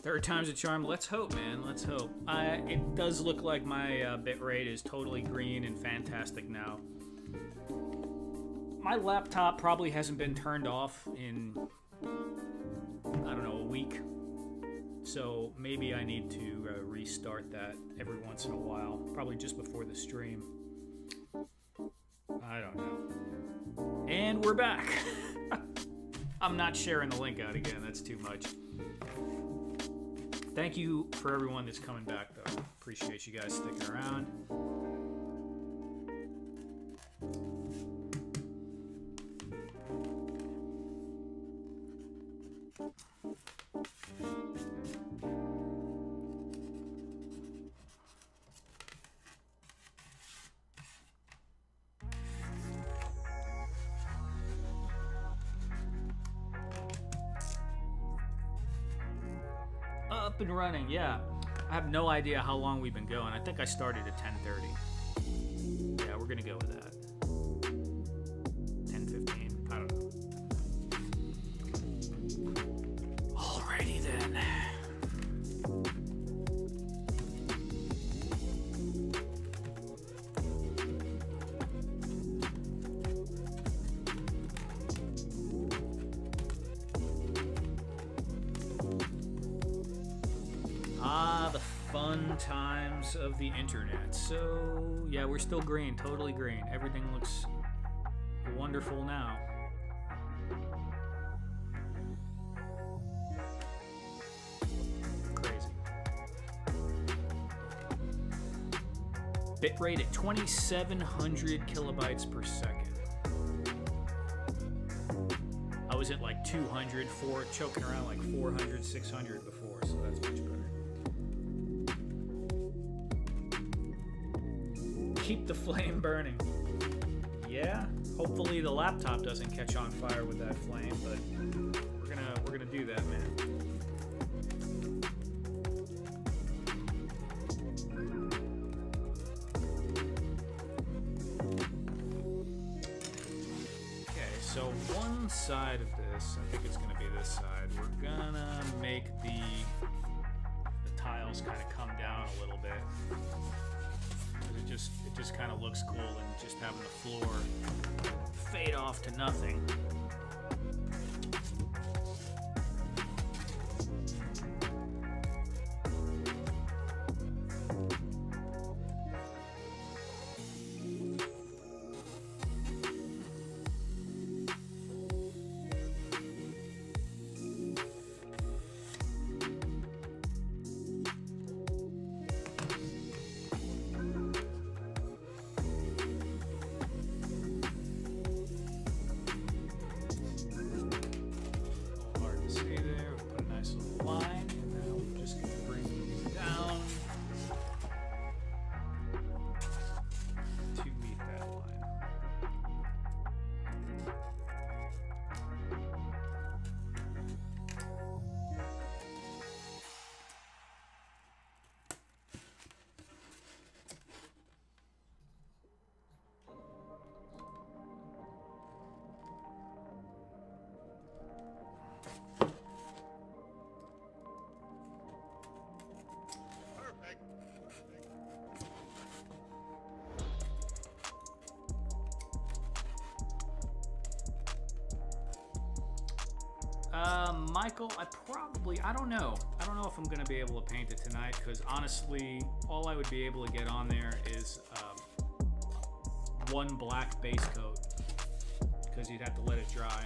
Third time's a charm. Let's hope, man. Let's hope. It does look like my bitrate is totally green and fantastic now. My laptop probably hasn't been turned off in, I don't know, a week. So maybe I need to restart that every once in a while. Probably just before the stream. I don't know. And we're back. I'm not sharing the link out again. That's too much. Thank you for everyone that's coming back, though. Appreciate you guys sticking around. Up and running, yeah. I have no idea how long we've been going. I think I started at 10:30. Yeah, we're gonna go with that. 10:15. I don't know. Alrighty then. The fun times of the internet. So, yeah, we're still green, totally green. Everything looks wonderful now. Crazy. Bitrate at 2,700 kilobytes per second. I was at like 200, choking around like 400, 600 before, so that's much better. Keep the flame burning. Yeah, hopefully the laptop doesn't catch on fire with that flame, but we're gonna do that, man. Okay, so one side of this, I think it's gonna be this side. We're gonna make the tiles kind of come down a little bit. It just kind of looks cool, and just having the floor fade off to nothing. Michael, I don't know. I don't know if I'm going to be able to paint it tonight, because honestly, all I would be able to get on there is one black base coat, because you'd have to let it dry.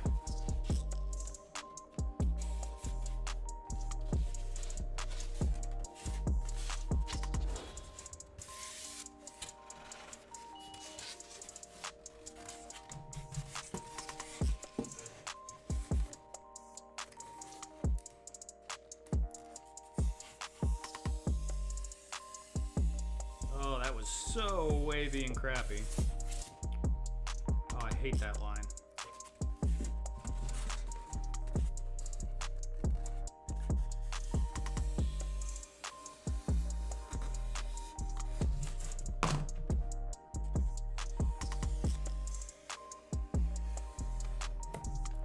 So wavy and crappy. Oh, I hate that line.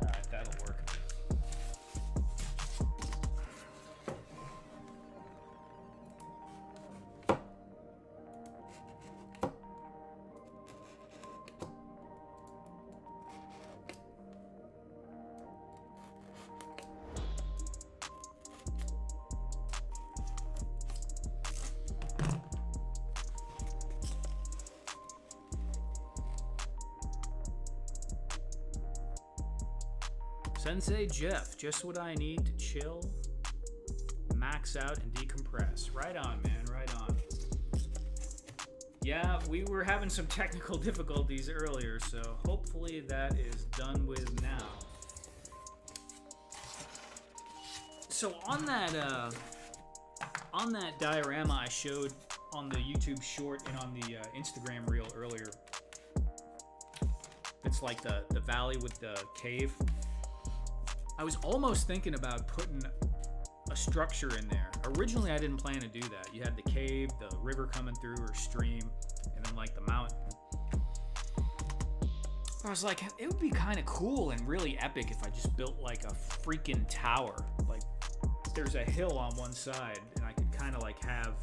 All right, that'll work. Sensei Jeff, just what I need to chill, max out, and decompress. Right on, man, right on. Yeah, we were having some technical difficulties earlier, so hopefully that is done with now. So on that diorama I showed on the YouTube short and on the Instagram reel earlier, it's like the valley with the cave. I was almost thinking about putting a structure in there. Originally, I didn't plan to do that. You had the cave, the river coming through, or stream, and then like the mountain. I was like, it would be kind of cool and really epic if I just built like a freaking tower. Like, there's a hill on one side, and I could kind of like have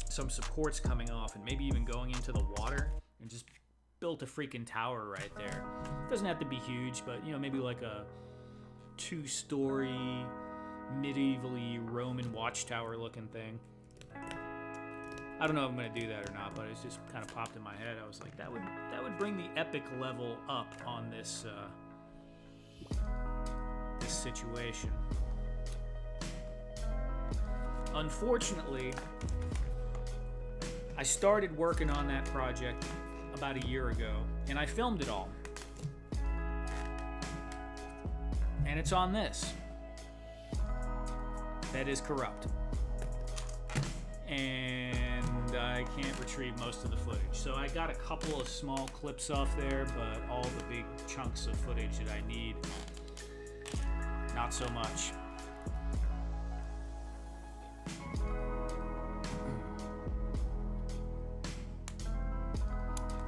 some supports coming off, and maybe even going into the water, and just built a freaking tower right there. It doesn't have to be huge, but you know, maybe like a 2-story medievally Roman watchtower looking thing. I don't know if I'm gonna do that or not, but it's just kind of popped in my head. I was like, that would bring the epic level up on this this situation. Unfortunately, I started working on that project about a year ago, and I filmed it all. And it's on this. That is corrupt. And I can't retrieve most of the footage. So I got a couple of small clips off there, but all the big chunks of footage that I need, not so much.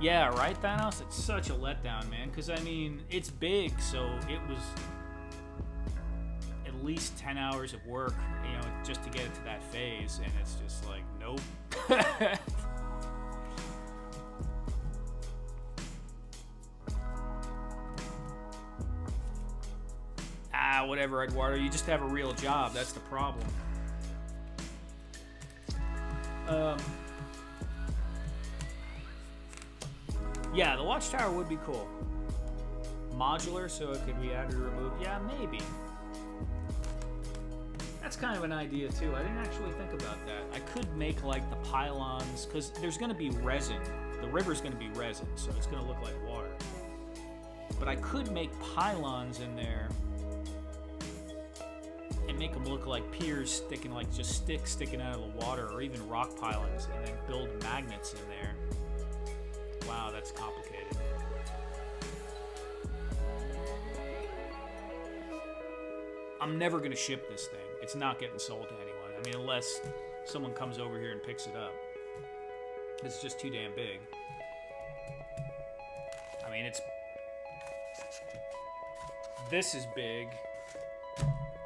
Yeah, right, Thanos? It's such a letdown, man. Because, I mean, it's big, so it was at least 10 hours of work, you know, just to get it to that phase. And it's just like, nope. Whatever, Eduardo. You just have a real job. That's the problem. Yeah, the watchtower would be cool. Modular, so it could be added or removed. Yeah, maybe. That's kind of an idea, too. I didn't actually think about that. I could make, like, the pylons, because there's going to be resin. The river's going to be resin, so it's going to look like water. But I could make pylons in there and make them look like piers sticking, like just sticks sticking out of the water, or even rock pylons, and then build magnets in there. Wow, that's complicated. I'm never going to ship this thing. It's not getting sold to anyone. I mean, unless someone comes over here and picks it up. It's just too damn big. I mean, this is big.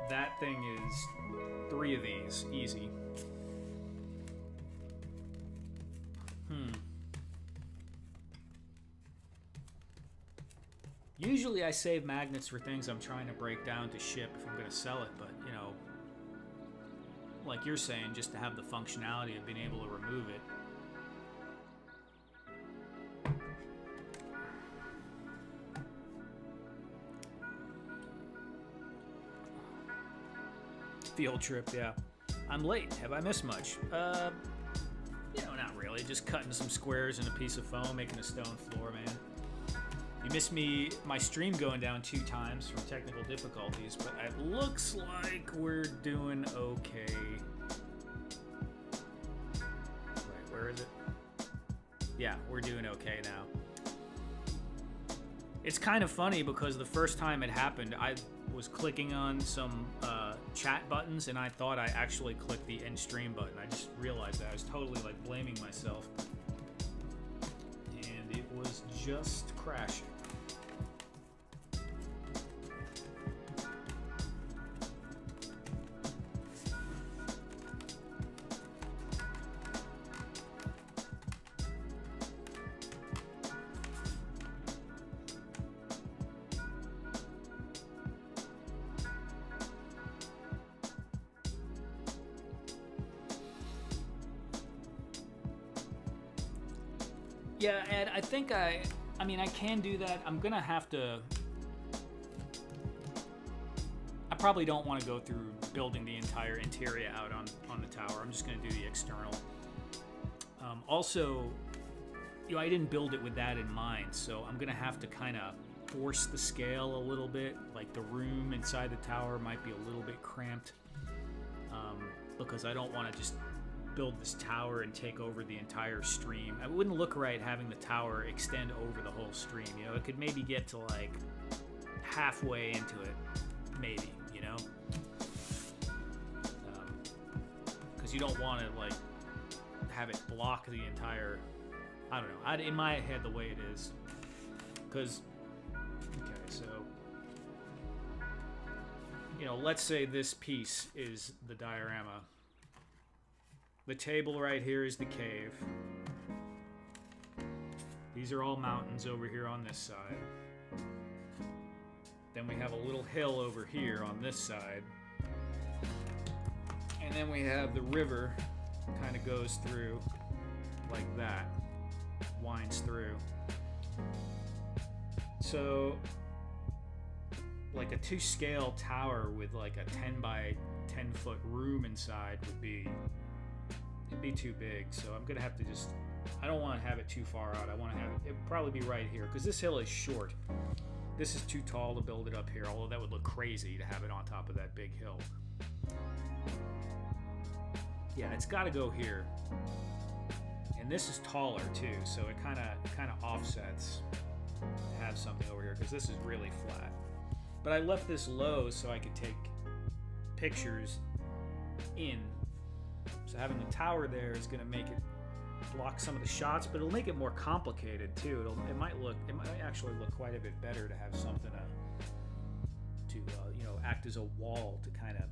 That thing is 3 of these, easy. Usually I save magnets for things I'm trying to break down to ship if I'm going to sell it, but, you know, like you're saying, just to have the functionality of being able to remove it. Field trip, yeah. I'm late. Have I missed much? You know, not really. Just cutting some squares in a piece of foam, making a stone floor, man. You missed my stream going down 2 times from technical difficulties, but it looks like we're doing okay. Wait, where is it? Yeah, we're doing okay now. It's kind of funny because the first time it happened, I was clicking on some chat buttons, and I thought I actually clicked the end stream button. I just realized that. I was totally like blaming myself. And it was just crashing. Yeah, Ed, I think I mean, I can do that. I'm gonna have to probably don't want to go through building the entire interior out on the tower. I'm just going to do the external. Also, you know, I didn't build it with that in mind, so I'm going to have to kind of force the scale a little bit. Like the room inside the tower might be a little bit cramped, because I don't want to just build this tower and take over the entire stream. It wouldn't look right having the tower extend over the whole stream. You know, it could maybe get to like halfway into it, maybe, you know, because you don't want to like have it block the entire, I don't know, in my head the way it is, because okay, so you know, let's say this piece is the diorama. The table right here is the cave. These are all mountains over here on this side. Then we have a little hill over here on this side. And then we have the river kind of goes through like that. Winds through. So like a 2-scale tower with like a 10 by 10 foot room inside would be, it'd be too big. So I'm gonna have to just, I don't want to have it too far out. I want to have it probably be right here because this hill is short. This is too tall to build it up here, although that would look crazy to have it on top of that big hill. Yeah, it's got to go here. And this is taller too, so it kind of offsets to have something over here because this is really flat. But I left this low so I could take pictures in. So having the tower there is going to make it block some of the shots, but it'll make it more complicated too. It might actually look quite a bit better to have something to you know, act as a wall to kind of,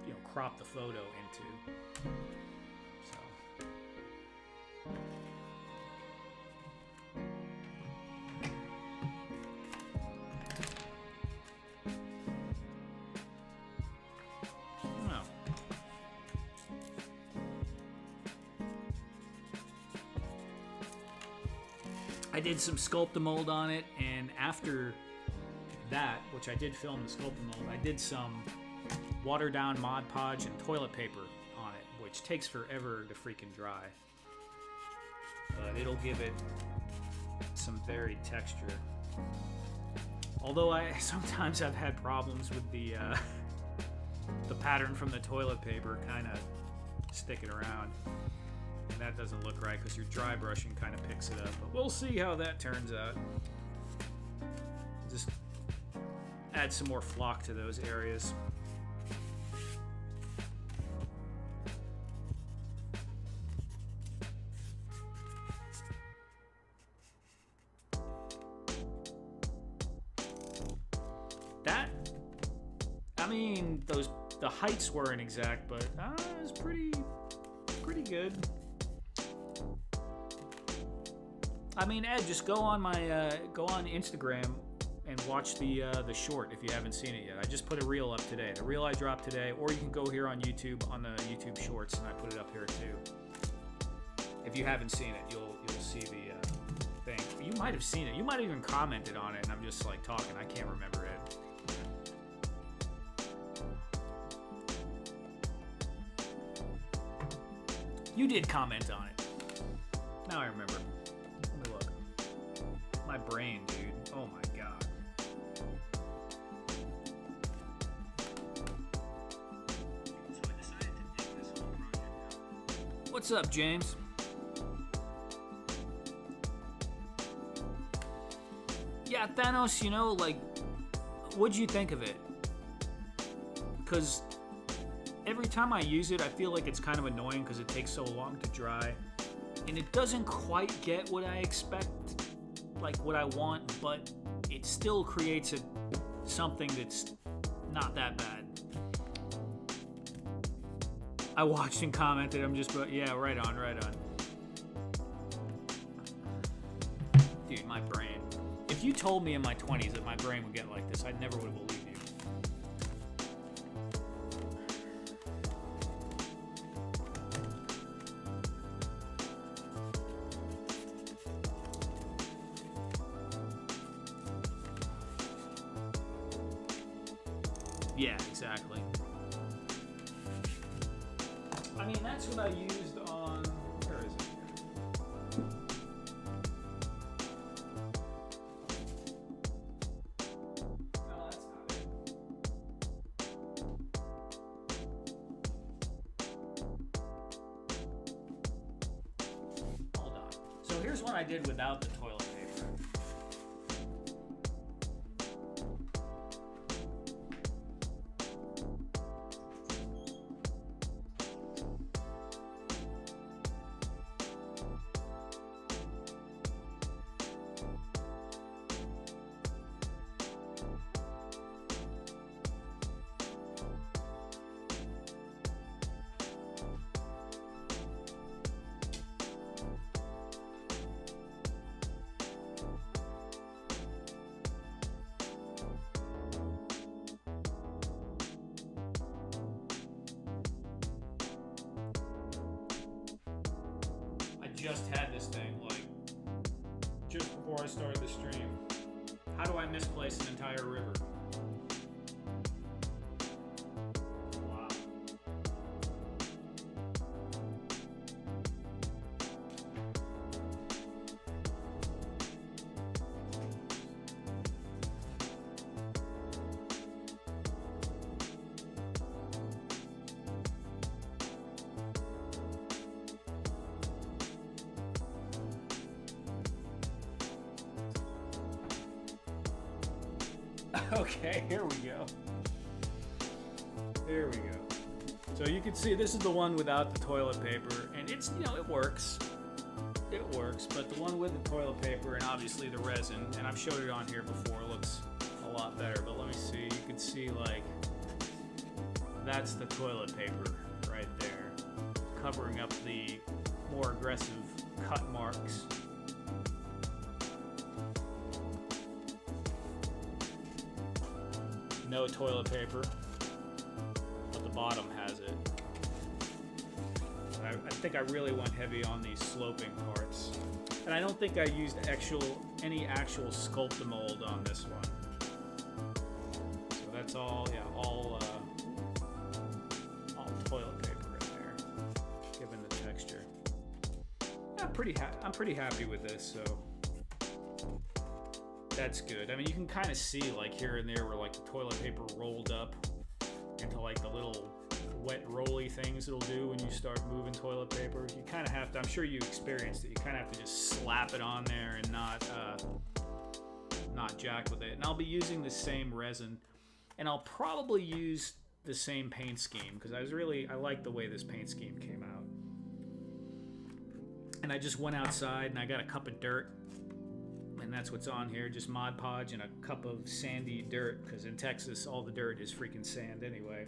you know, crop the photo into. So. I did some Sculpt-A-Mold on it, and after that, which I did film the Sculpt-A-Mold, I did some watered down Mod Podge and toilet paper on it, which takes forever to freaking dry. But it'll give it some varied texture. Although sometimes I've had problems with the pattern from the toilet paper kind of sticking around. And that doesn't look right because your dry brushing kind of picks it up. But we'll see how that turns out. Just add some more flock to those areas. That, I mean, the heights weren't exact, but it was pretty good. I mean, Ed, just go on Instagram and watch the short if you haven't seen it yet. I just put a reel up today. The reel I dropped today, or you can go here on YouTube on the YouTube Shorts, and I put it up here too. If you haven't seen it, you'll see the thing. You might have seen it. You might have even commented on it, and I'm just like talking. I can't remember it. You did comment on it. Now I remember. Let me look. My brain, dude. Oh my god. What's up, James? Yeah, Thanos, you know, like, what'd you think of it? Because every time I use it, I feel like it's kind of annoying because it takes so long to dry. And it doesn't quite get what I expect, like what I want, but it still creates something that's not that bad. I watched and commented, I'm just, yeah, right on. Dude, my brain. If you told me in my 20s that my brain would get like this, I never would have believed you. Yeah, exactly. I mean, that's what I used on... Where is it? No, that's not it. Hold on. So here's one I did without the toilet paper. Just had this thing like just before I started the stream. How do I misplace an entire river? Wow. Okay, here we go. There we go. So you can see this is the one without the toilet paper, and it's, you know, it works. It works, but the one with the toilet paper and obviously the resin, and I've showed it on here before, looks a lot better, but let me see. You can see, like, that's the toilet paper right there, covering up the more aggressive cut marks. No toilet paper, but the bottom has it. I think I really went heavy on these sloping parts, and I don't think I used any actual Sculptamold on this one. So that's all, yeah, all toilet paper in there, given the texture. Yeah, I'm pretty happy with this. So. That's good. I mean, you can kind of see, like, here and there where, like, the toilet paper rolled up into, like, the little wet rolly things it'll do when you start moving toilet paper. You kind of have to, I'm sure you experienced it, you kind of have to just slap it on there and not jack with it. And I'll be using the same resin, and I'll probably use the same paint scheme, because I like the way this paint scheme came out. And I just went outside and I got a cup of dirt, and that's what's on here, just Mod Podge and a cup of sandy dirt, because in Texas all the dirt is freaking sand anyway.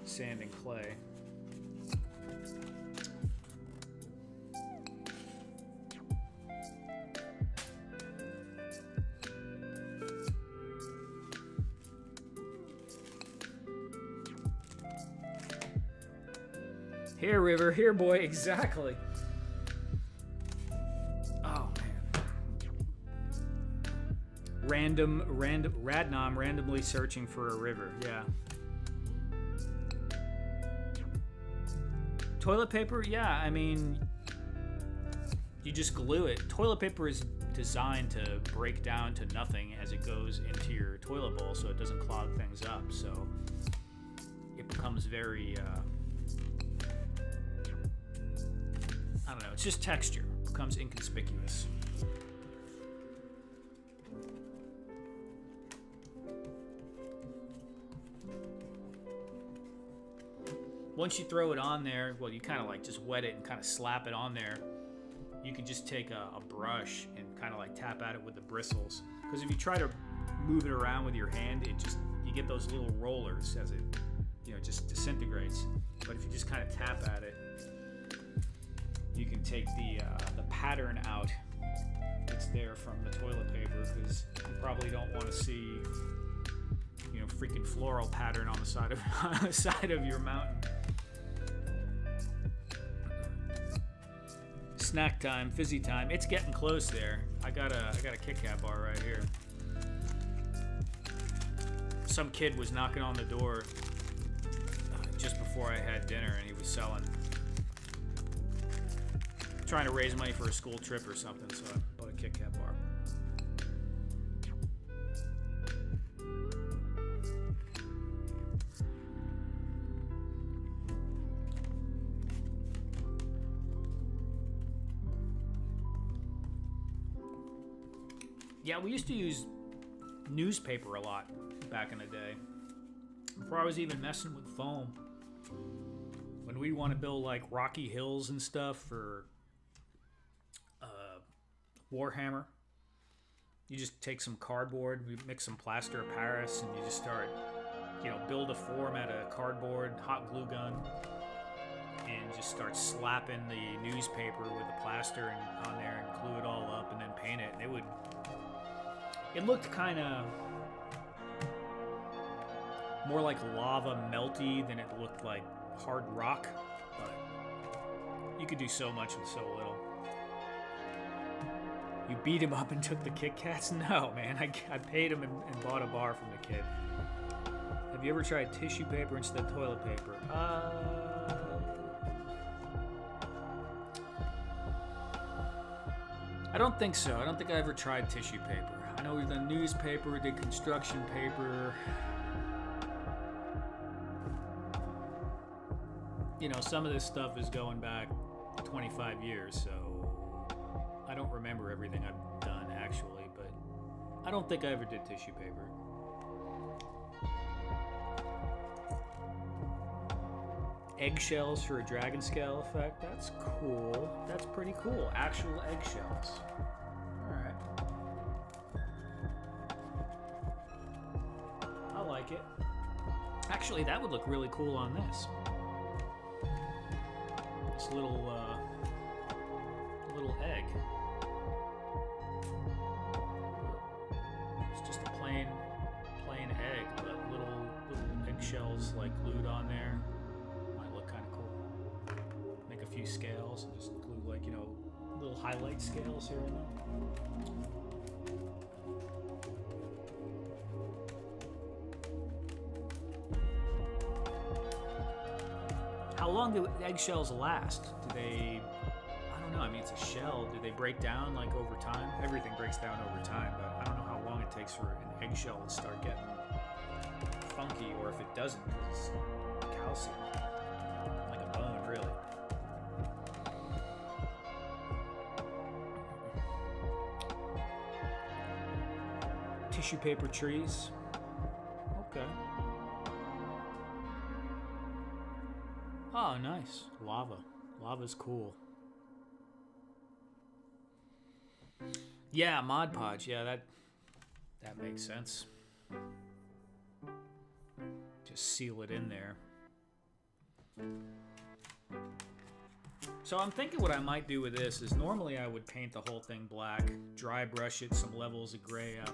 Sand and clay. Here, river, here, boy, exactly. Radnom randomly searching for a river. Yeah. Toilet paper, yeah, I mean, you just glue it. Toilet paper is designed to break down to nothing as it goes into your toilet bowl, so it doesn't clog things up. So it becomes very, I don't know, it's just texture. It becomes inconspicuous. Once you throw it on there, well, you kind of like just wet it and kind of slap it on there. You can just take a brush and kind of like tap at it with the bristles. Because if you try to move it around with your hand, you get those little rollers as it, just disintegrates. But if you just kind of tap at it, you can take the pattern out that's there from the toilet paper, because you probably don't want to see, freaking floral pattern on the side of your mountain. Snack time, fizzy time. It's getting close there. I got a Kit Kat bar right here. some kid was knocking on the door just before I had dinner, and he was trying to raise money for a school trip or something, so I bought a Kit Kat bar. Yeah, we used to use newspaper a lot back in the day. Before I was even messing with foam. When we want to build like rocky hills and stuff for Warhammer, you just take some cardboard, we mix some plaster of Paris, and you just start, build a form out of cardboard, hot glue gun, and just start slapping the newspaper with the plaster and on there and glue it all up and then paint it. And it looked kind of more like lava melty than it looked like hard rock, but you could do so much with so little. You beat him up and took the Kit Kats? No, man. I paid him and bought a bar from the kid. Have you ever tried tissue paper instead of toilet paper? I don't think so. I don't think I ever tried tissue paper. I know we've done newspaper, we did construction paper. Some of this stuff is going back 25 years, so I don't remember everything I've done actually, but I don't think I ever did tissue paper. Eggshells for a dragon scale effect. That's cool. That's pretty cool. Actual eggshells. Alright. I like it. Actually, that would look really cool on this. This little egg. It's just a plain egg, but little eggshells like glued on there. Might look kind of cool. Make a few scales and just glue like little highlight scales here and there. How long do eggshells last? Do they... I don't know. I mean, it's a shell. Do they break down like over time? Everything breaks down over time, but I don't know how long it takes for an eggshell to start getting funky, or if it doesn't, because it's calcium. Like a bone, really. Tissue paper trees. Okay. Oh, nice. Lava. Lava's cool. Yeah, Mod Podge. Yeah, that makes sense. Just seal it in there. So I'm thinking what I might do with this is normally I would paint the whole thing black, dry brush it, some levels of gray up,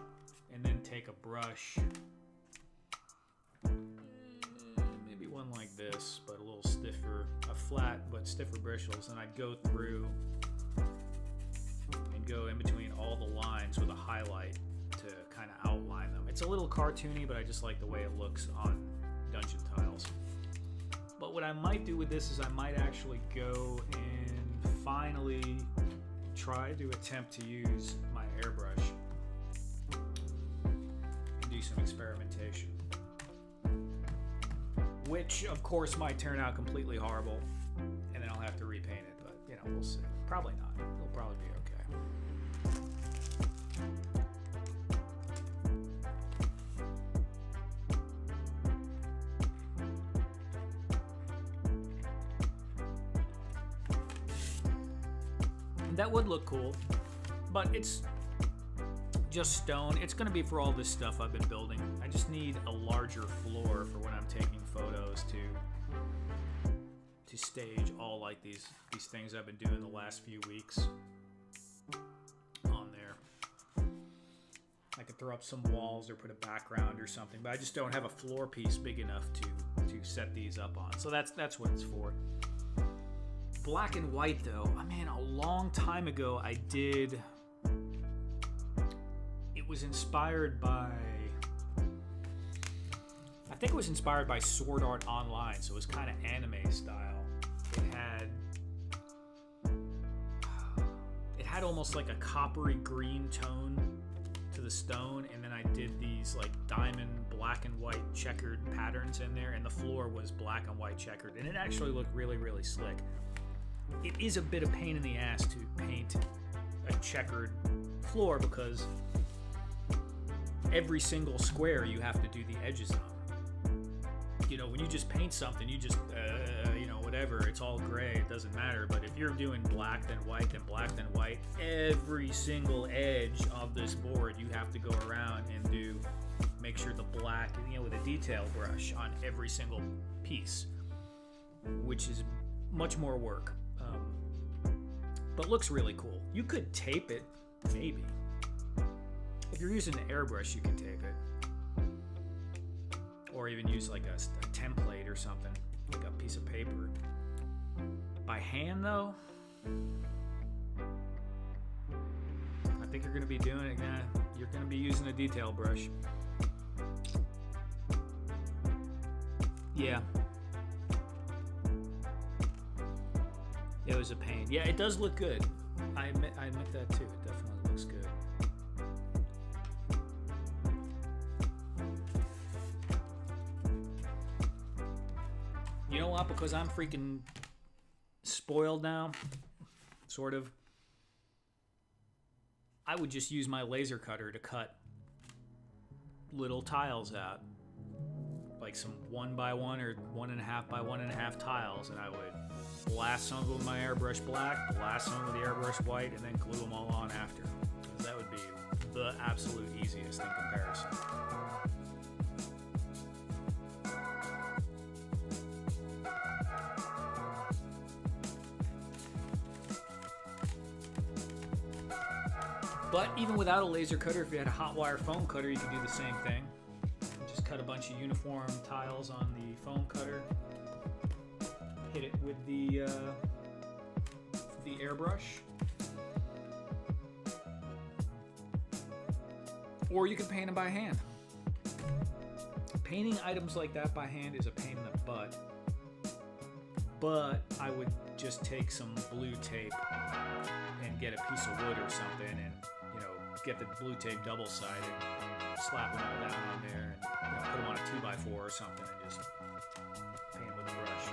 and then take a brush, maybe one like this, but a little stiffer, a flat but stiffer bristles, and I'd go through and go in between all the lines with a highlight to kind of outline them. It's a little cartoony, but I just like the way it looks on dungeon tiles. But what I might do with this is I might actually go and finally try to attempt to use my airbrush and do some experimentation. Which, of course, might turn out completely horrible, and then I'll have to repaint it, but, we'll see. Probably not. It'll probably be okay. That would look cool, but it's just stone. It's going to be for all this stuff I've been building. I just need a larger floor for when I'm taking photos to stage all like these things I've been doing the last few weeks on there. I could throw up some walls or put a background or something, but I just don't have a floor piece big enough to set these up on. So that's what it's for. Black and white, though, I mean, a long time ago I did. It was inspired by I think it was inspired by Sword Art Online, so it was kind of anime style. It had almost like a coppery green tone to the stone, and then I did these like diamond black and white checkered patterns in there, and the floor was black and white checkered, and it actually looked really, really slick. It is a bit of pain in the ass to paint a checkered floor because every single square you have to do the edges on. You know, when you just paint something, you just, whatever, it's all gray, it doesn't matter. But if you're doing black, then white, then black, then white, every single edge of this board, you have to go around and make sure the black, with a detail brush on every single piece, which is much more work. But looks really cool. You could tape it, maybe. If you're using an airbrush, you can tape it. Or even use like a template or something, like a piece of paper. By hand, though, I think you're going to be doing it. You're going to be using a detail brush. Yeah. It was a pain. Yeah, it does look good. I admit that too. It definitely looks good. You know what? Because I'm freaking spoiled now, sort of, I would just use my laser cutter to cut little tiles out. Like some 1x1 or 1.5 by 1.5 tiles, and I would blast some of them with my airbrush black, blast some with the airbrush white, and then glue them all on after. Because that would be the absolute easiest in comparison. But even without a laser cutter, if you had a hot wire foam cutter, you could do the same thing. Just cut a bunch of uniform tiles on the foam cutter, hit it with the airbrush, or you can paint them by hand. Painting items like that by hand is a pain in the butt, but I would just take some blue tape and get a piece of wood or something, and get the blue tape double-sided, slap them all down on there, and put them on a 2x4 or something, and just paint them with a brush.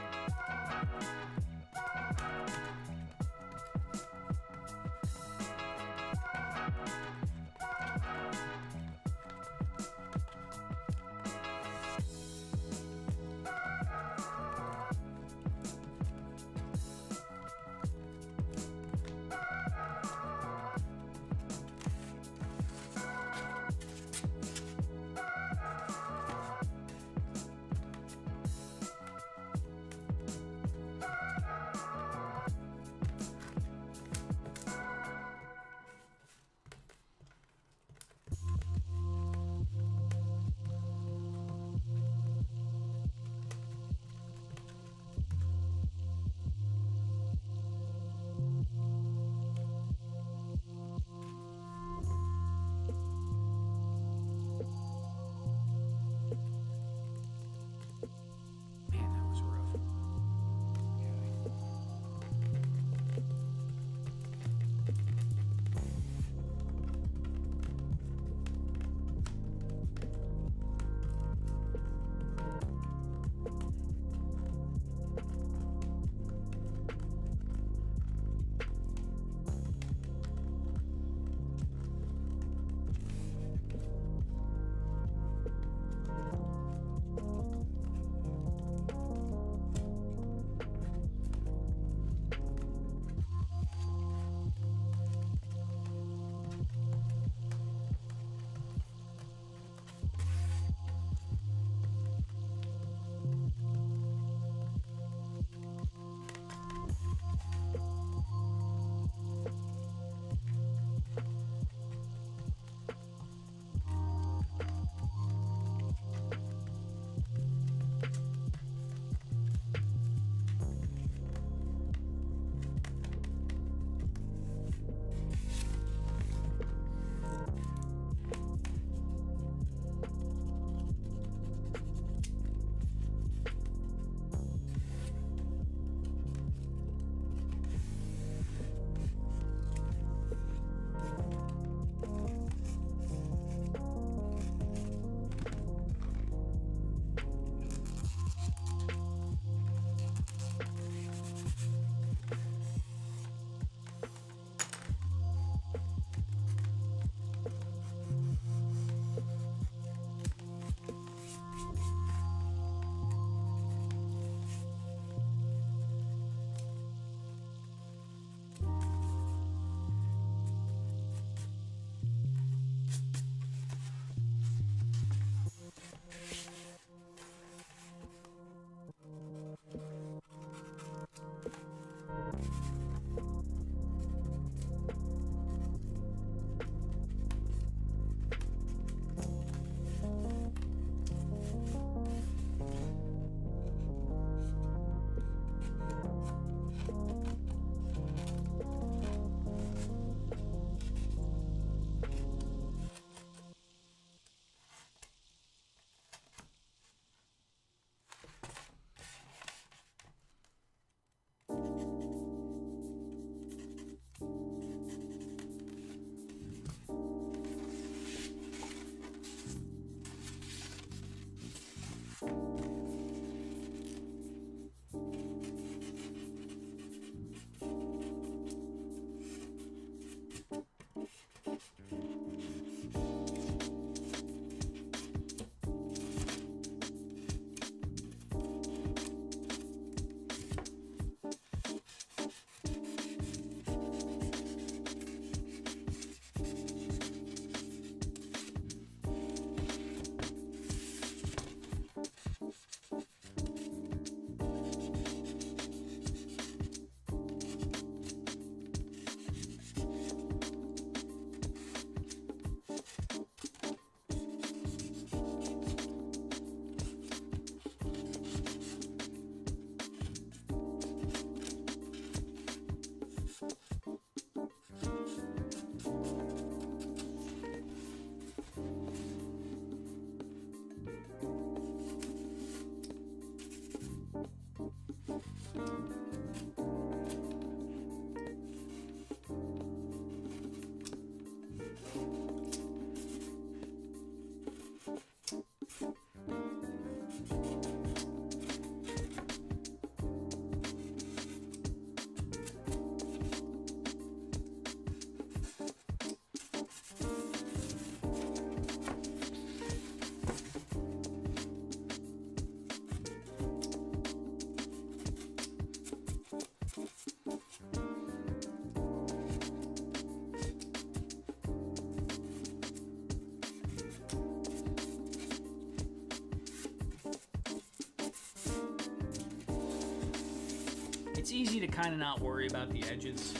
easy to kind of not worry about the edges,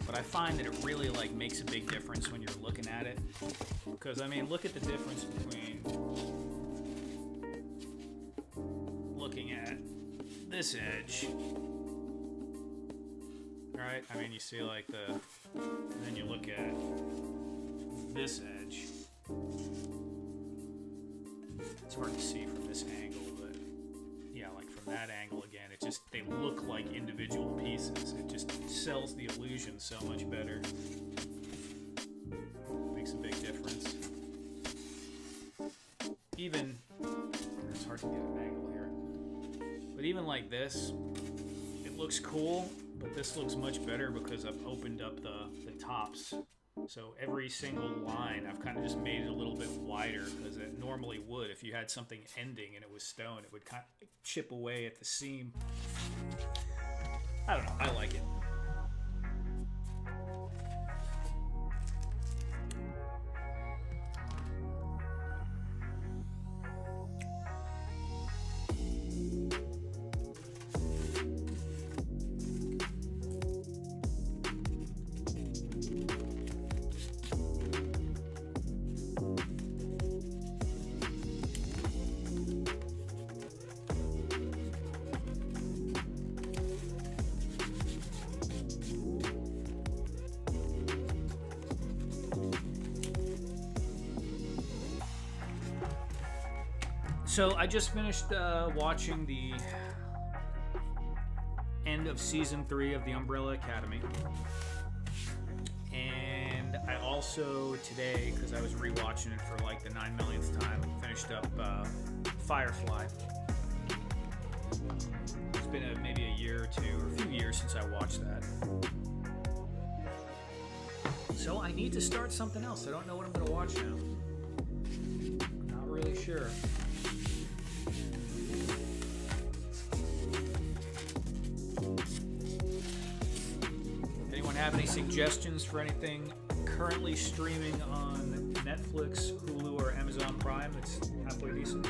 but I find that it really like makes a big difference when you're looking at it. Because I mean, look at the difference between looking at this edge, right? I mean, you see like and then you look at this edge. It's hard to see from this angle, but yeah, like from that angle again, they look like individual pieces. It just sells the illusion so much better. Makes a big difference. Even, it's hard to get an angle here, but even like this, it looks cool, but this looks much better because I've opened up the tops. So every single line, I've kind of just made it a little bit wider, because it normally would. If you had something ending and it was stone, it would kind of chip away at the seam. I don't know, I like it. So I just finished watching the end of season 3 of the Umbrella Academy, and I also today, because I was rewatching it for like the 9 millionth time, finished up Firefly. It's been maybe a year or two, or a few years since I watched that. So I need to start something else. I don't know what I'm going to watch now. Not really sure. Have any suggestions for anything currently streaming on Netflix, Hulu, or Amazon Prime that's halfway decent?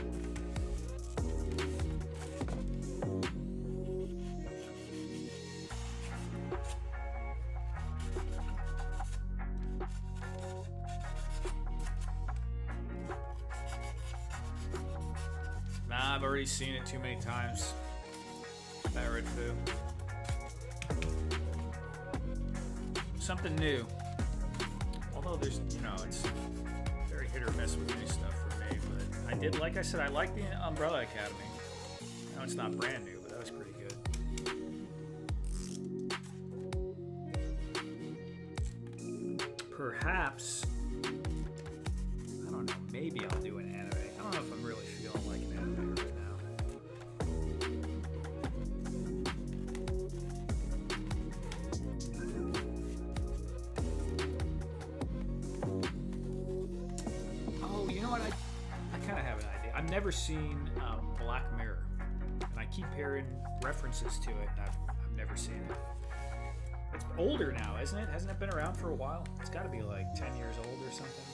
Nah, I've already seen it too many times. Red Foo. Something new. Although there's, it's very hit or miss with new stuff for me. But I did, like I said, I like the Umbrella Academy. I know it's not brand new, but that was pretty good. Perhaps, I don't know, maybe I'll do an anime. I don't know if I'm really feeling like an anime right now. I've never seen Black Mirror, and I keep hearing references to it, and I've never seen it. It's older now, isn't it? Hasn't it been around for a while? It's got to be like 10 years old or something.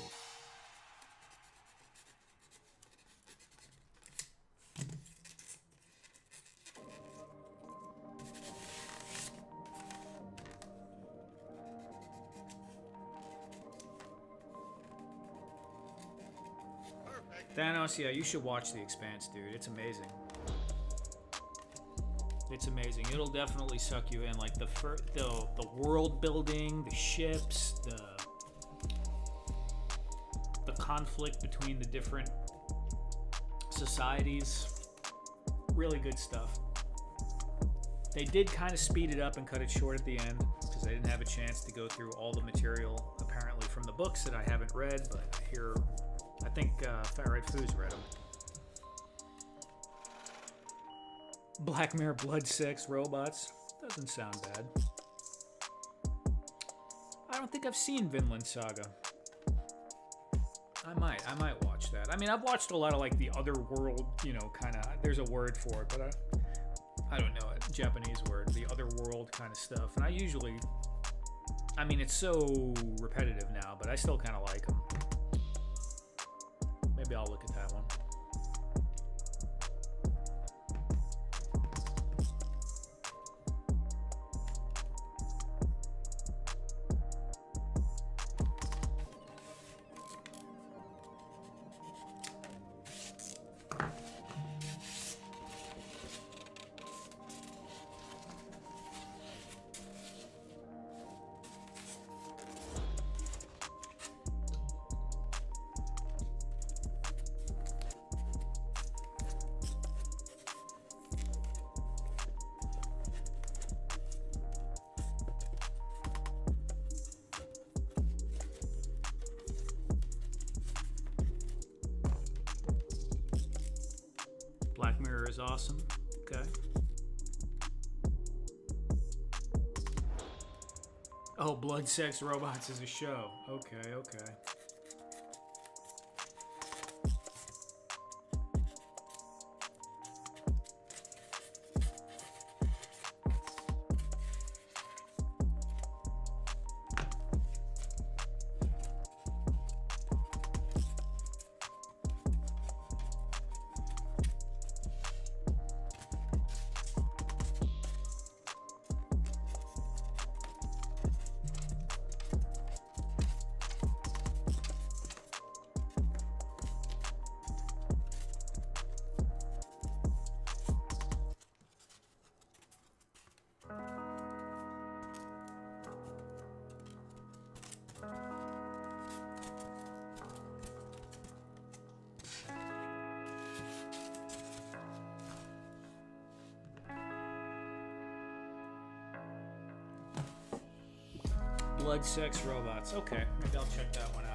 Thanos, yeah, you should watch The Expanse, dude. It's amazing. It's amazing. It'll definitely suck you in. Like the world building, the ships, the conflict between the different societies. Really good stuff. They did kind of speed it up and cut it short at the end because I didn't have a chance to go through all the material apparently from the books that I haven't read, but I think Fat Red Foo's read them. Black Mirror, Blood, Sex, Robots. Doesn't sound bad. I don't think I've seen Vinland Saga. I might watch that. I mean, I've watched a lot of like the other world, kind of, there's a word for it, but I don't know it. Japanese word, the other world kind of stuff. And it's so repetitive now, but I still kind of like them. Maybe I'll look at that one. is awesome. Okay. Oh, Blood, Sex, Robots is a show. Okay, okay. Blood, Sex, Robots. Okay, maybe I'll check that one out.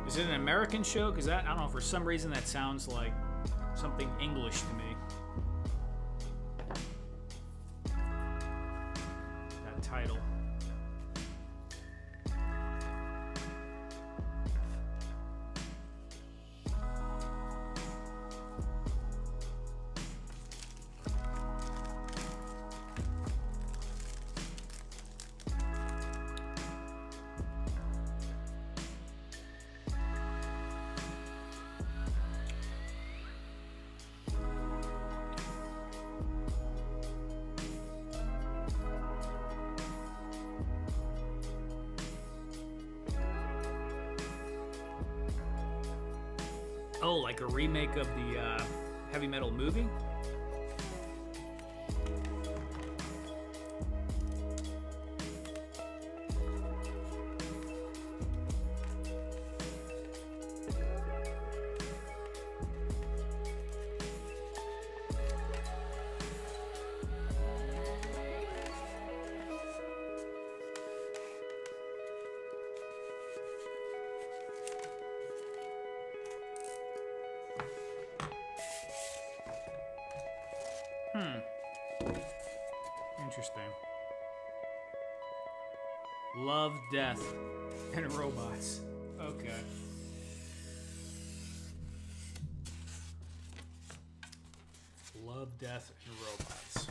Is it an American show? Because I don't know, for some reason that sounds like something English to me. That title. Oh, like a remake of the heavy metal movie? Interesting. Love, Death, and Robots. Okay. Love, Death, and Robots.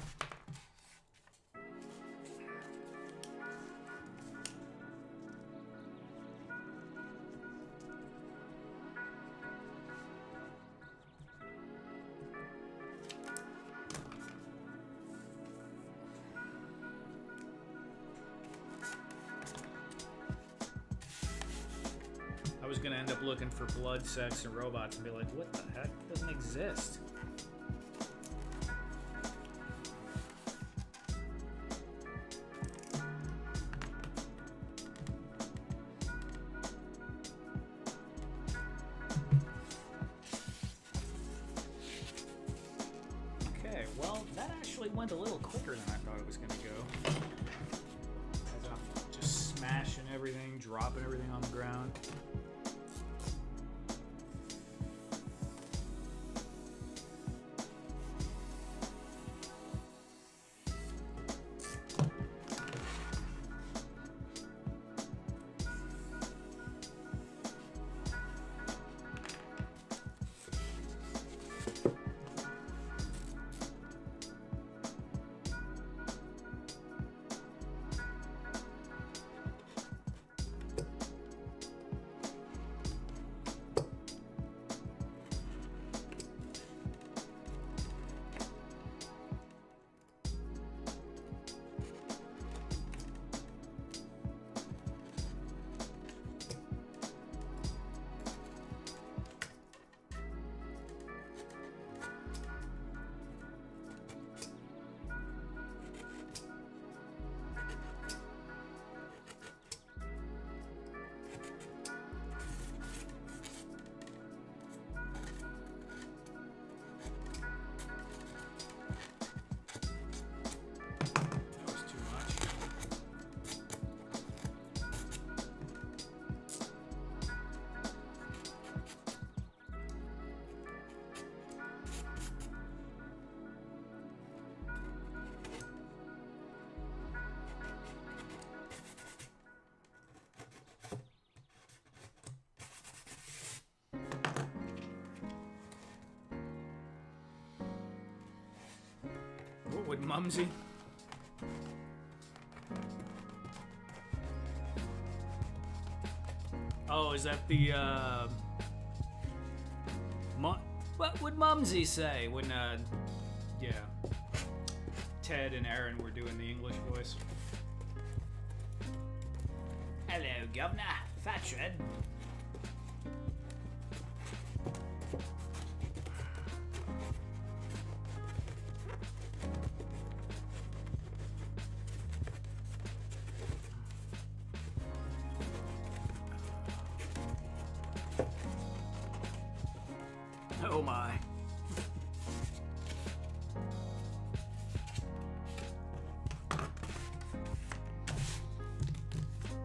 I was gonna end up looking for Blood, Sex, and Robots and be like, what the heck? It doesn't exist. Okay, well, that actually went a little quicker than I thought it was gonna go. As I'm just smashing everything, dropping everything on the ground. with Mumsy. Oh, is that the, what would Mumsy say when, yeah. Ted and Aaron were doing the English voice. Hello, Governor. Fatred. Oh my.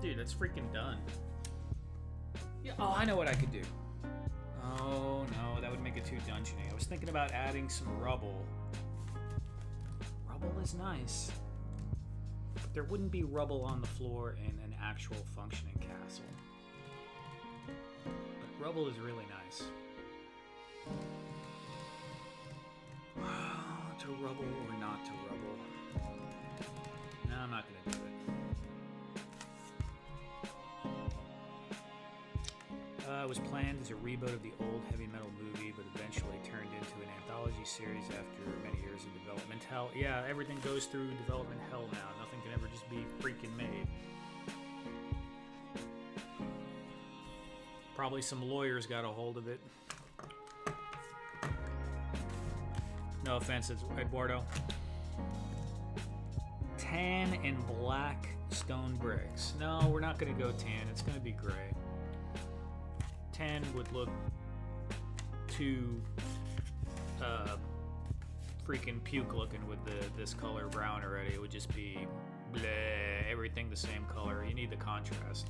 Dude, that's freaking done. Yeah, oh, I know what I could do. Oh no, that would make it too dungeony. I was thinking about adding some rubble. Rubble is nice. But there wouldn't be rubble on the floor in an actual functioning castle. But rubble is really nice. To rubble or not to rubble? No, I'm not gonna do it. It was planned as a reboot of the old heavy metal movie, but eventually turned into an anthology series after many years of development hell. Yeah, everything goes through development hell now. Nothing can ever just be freaking made. Probably some lawyers got a hold of it. No offense, Eduardo. Tan and black stone bricks. No, we're not going to go tan. It's going to be gray. Tan would look too freaking puke looking with this color brown already. It would just be bleh, everything the same color. You need the contrast.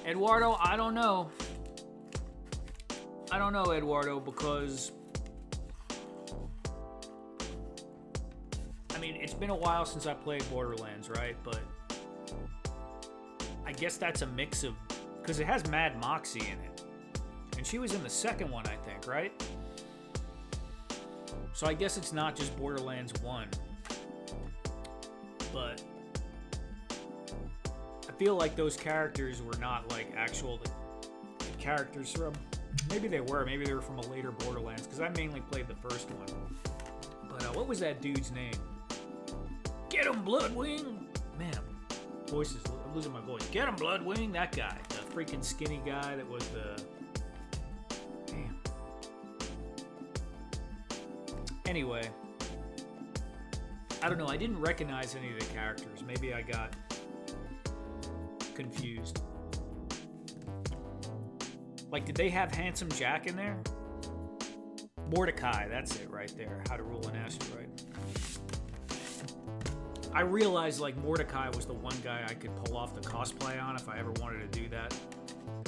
Eduardo, I don't know. I don't know, Eduardo, because I mean, it's been a while since I played Borderlands, right? But I guess that's a mix of, because it has Mad Moxie in it. And she was in the second one, I think, right? So I guess it's not just Borderlands 1. But I feel like those characters were not like actual characters from, maybe they were from a later Borderlands, because I mainly played the first one. But what was that dude's name? Get him, Bloodwing! Man, I'm losing my voice. Get him, Bloodwing! That guy, the freaking skinny guy that was the... Damn. Anyway, I don't know, I didn't recognize any of the characters. Maybe I got confused. Like, did they have Handsome Jack in there? Mordecai, that's it right there. How to Rule an Asteroid. I realized, like, Mordecai was the one guy I could pull off the cosplay on if I ever wanted to do that.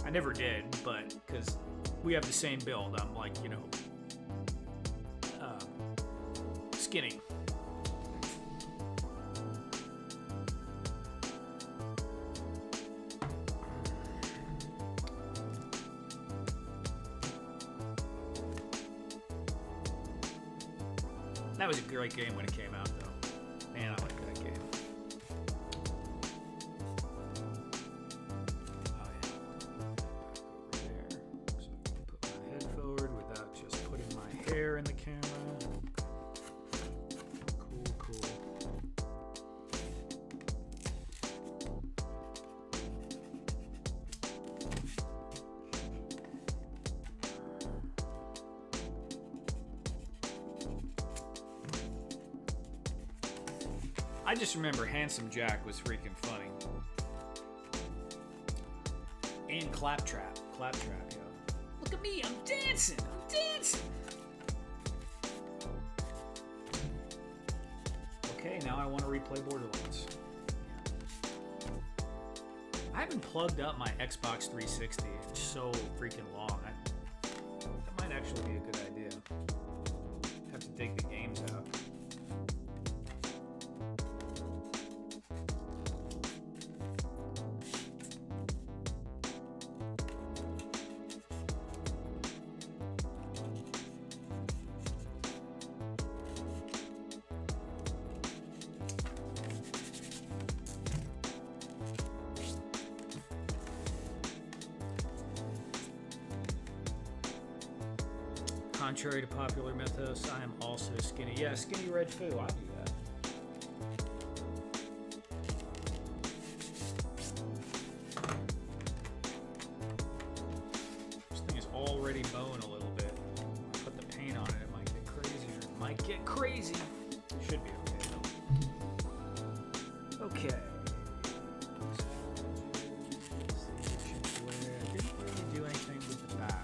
I never did, but, because we have the same build. I'm, like, you know, skinny. That was a great game when it came out, though. Man, I like that game. Oh, yeah. Over there. So I can put my head forward without just putting my hair in the camera. Cool, cool. I just remember Handsome Jack was freaking funny. And Claptrap. Claptrap, yo. Look at me, I'm dancing! I'm dancing! Okay, now I want to replay Borderlands. I haven't plugged up my Xbox 360 in so freaking long. That might actually be a good idea. Have to dig the games out. Contrary to popular mythos, I am also skinny. Yeah, skinny red foo. I do that. This thing is already bone a little bit. Put the paint on it, it might get crazier. It might get crazy. It should be okay though. Okay. Didn't really do anything with the back.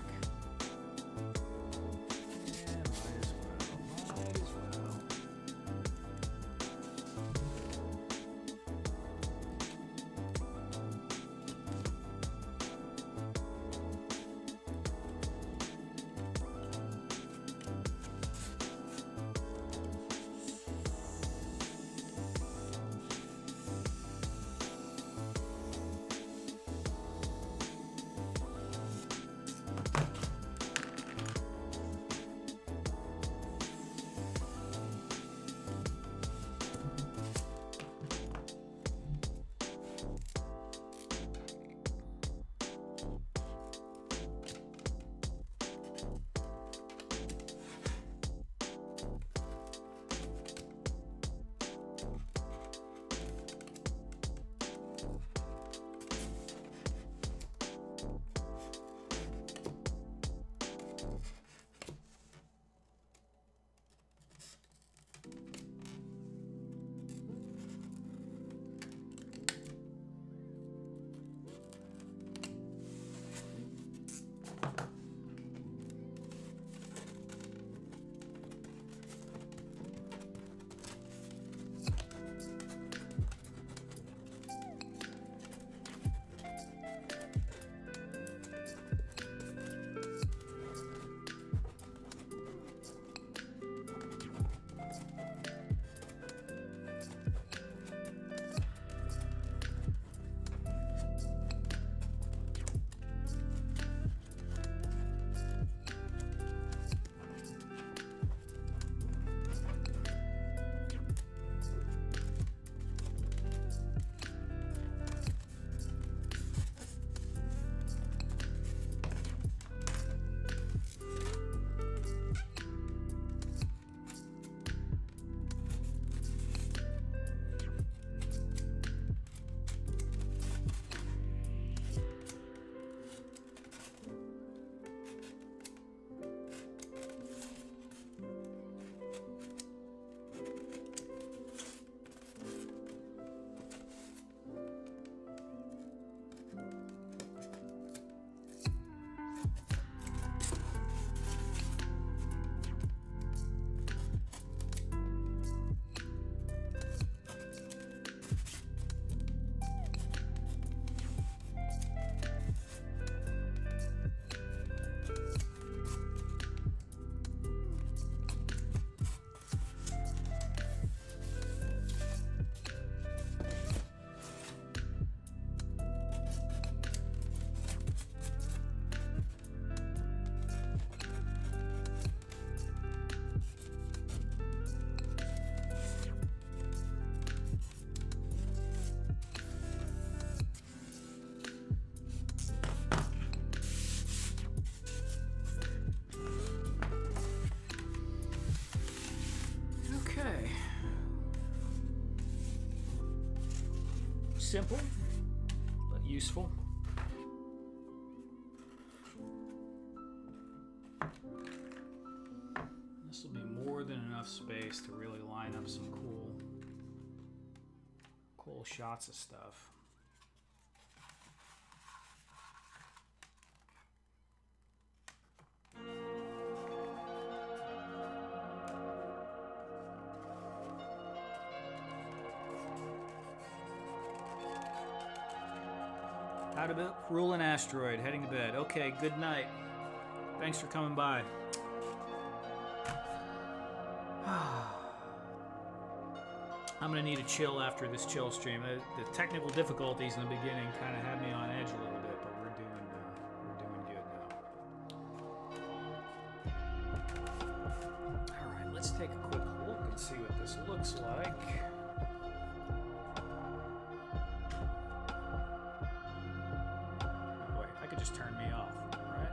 Simple, but useful. This will be more than enough space to really line up some cool shots of stuff. How to rule an asteroid. Heading to bed. Okay, good night. Thanks for coming by. I'm gonna need a chill after this chill stream. The technical difficulties in the beginning kind of had me on edge a little bit, but we're doing good now. All right, let's take a quick look and see what this looks like. Wait, I could just turn me off, right?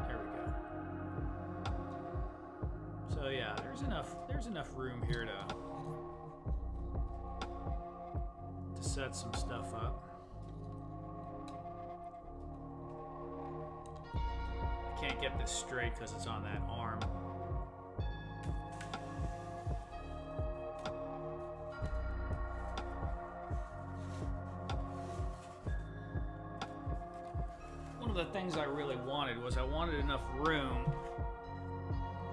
There we go. So yeah, there's enough room here to set some stuff up. I can't get this straight because it's on that arm. One of the things I really wanted was I wanted enough room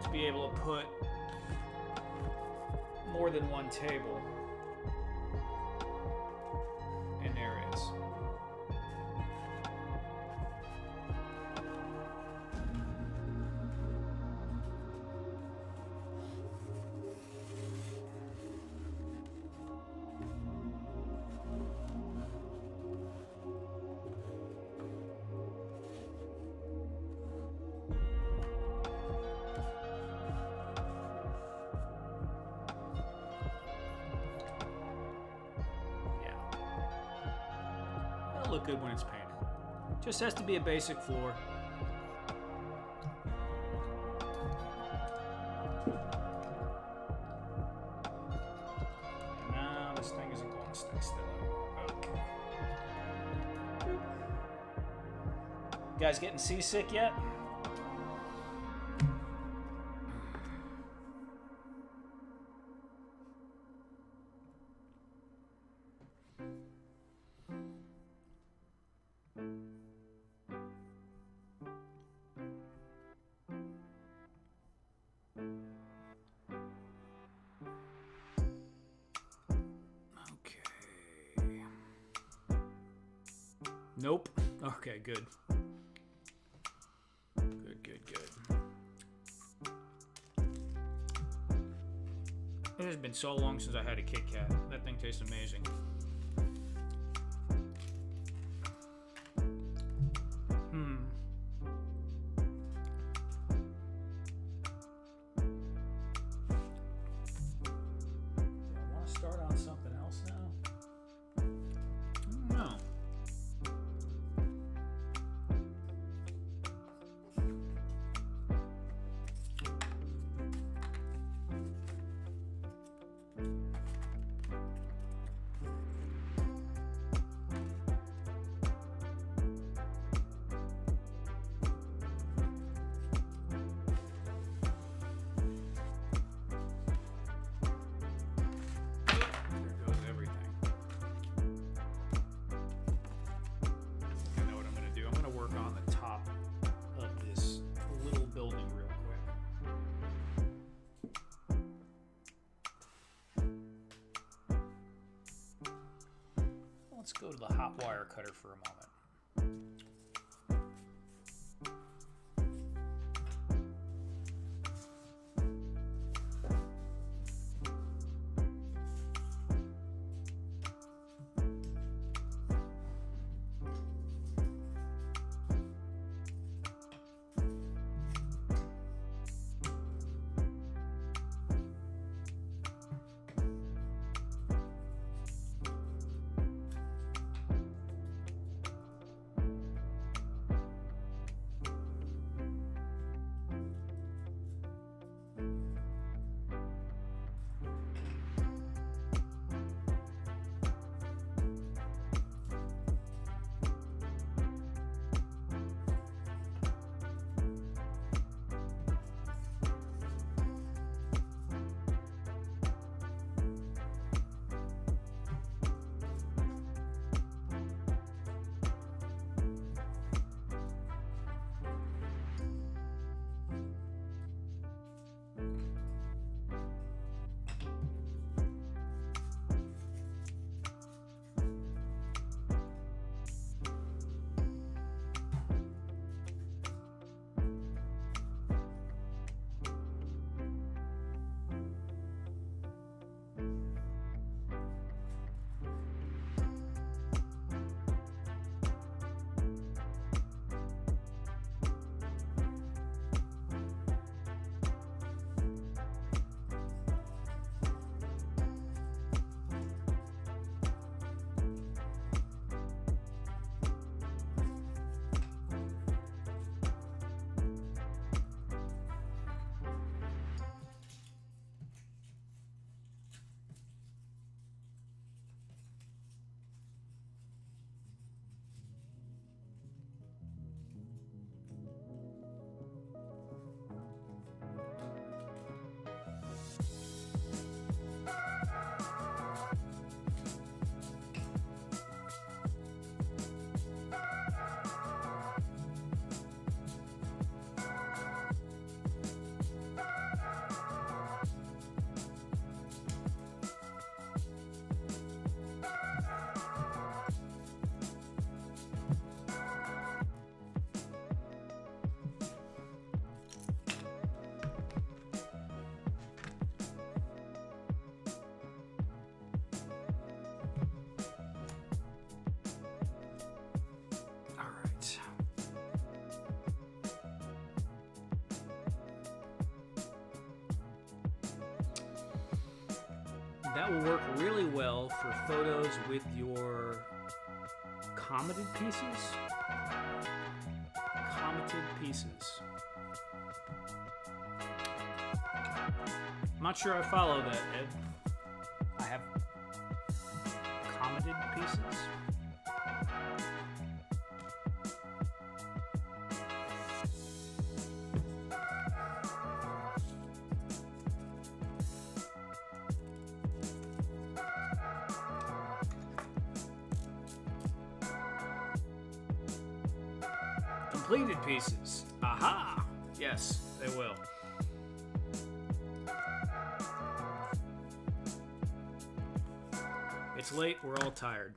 to be able to put more than one table in areas. Look good when it's painted. Just has to be a basic floor. No, this thing isn't going to stay still. Okay. You guys getting seasick yet? Nope. Okay, good. Good. It has been so long since I had a Kit Kat. That thing tastes amazing. I want to start on something else now. No. Let's go to the hot wire cutter for a moment. That will work really well for photos with your commented pieces. Commented pieces. I'm not sure I follow that, Ed. I have commented pieces. Completed pieces. Aha! Yes, they will. It's late, we're all tired.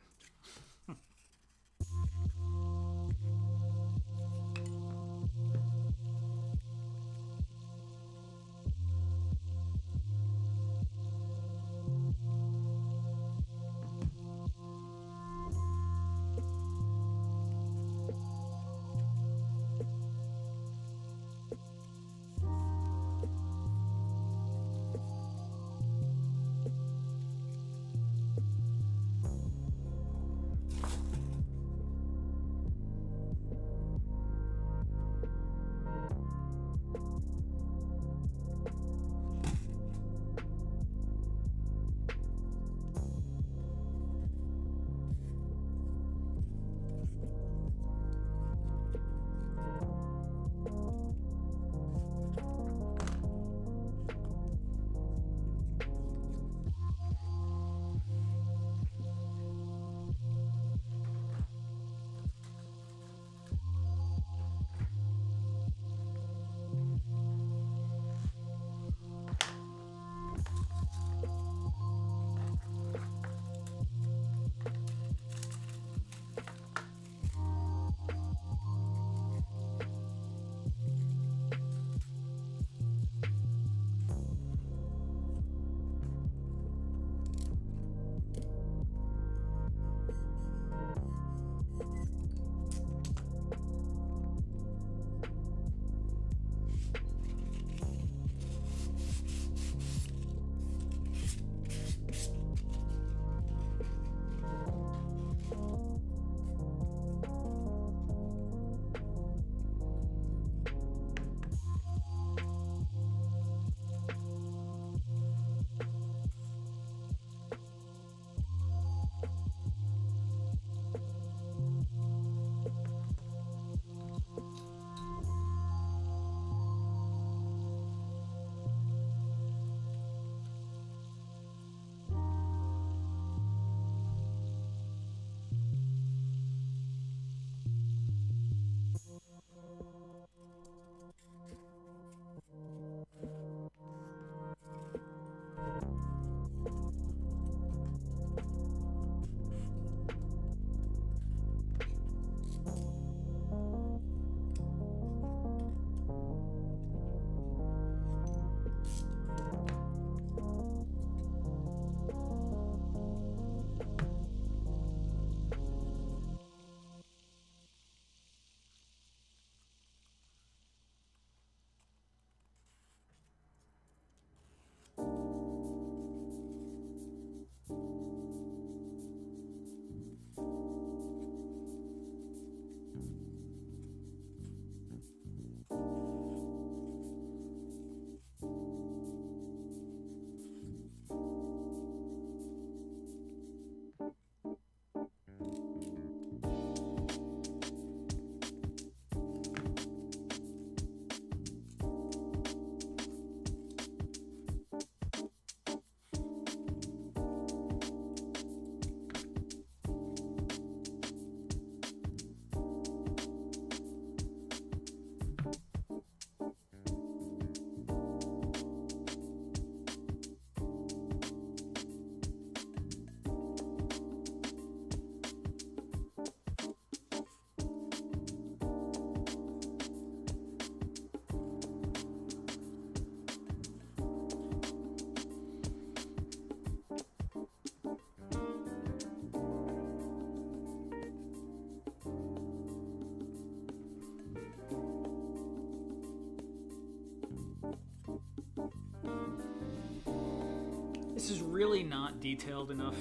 This is really not detailed enough.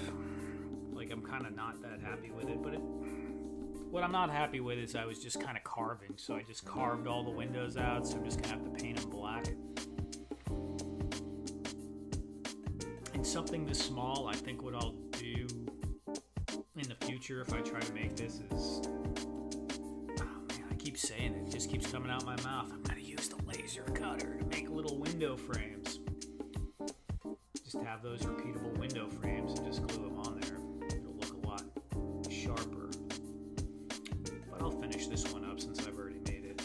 Like, I'm kind of not that happy with it, but what I'm not happy with is I was just kind of carving, so I just carved all the windows out, so I'm just gonna have to paint them black. And something this small, I think what I'll do in the future if I try to make this is, oh man, I keep saying it just keeps coming out my mouth. I'm gonna use the laser cutter to make little window frames. Just have those repeatable window frames and just glue them on there. It'll look a lot sharper. But I'll finish this one up since I've already made it.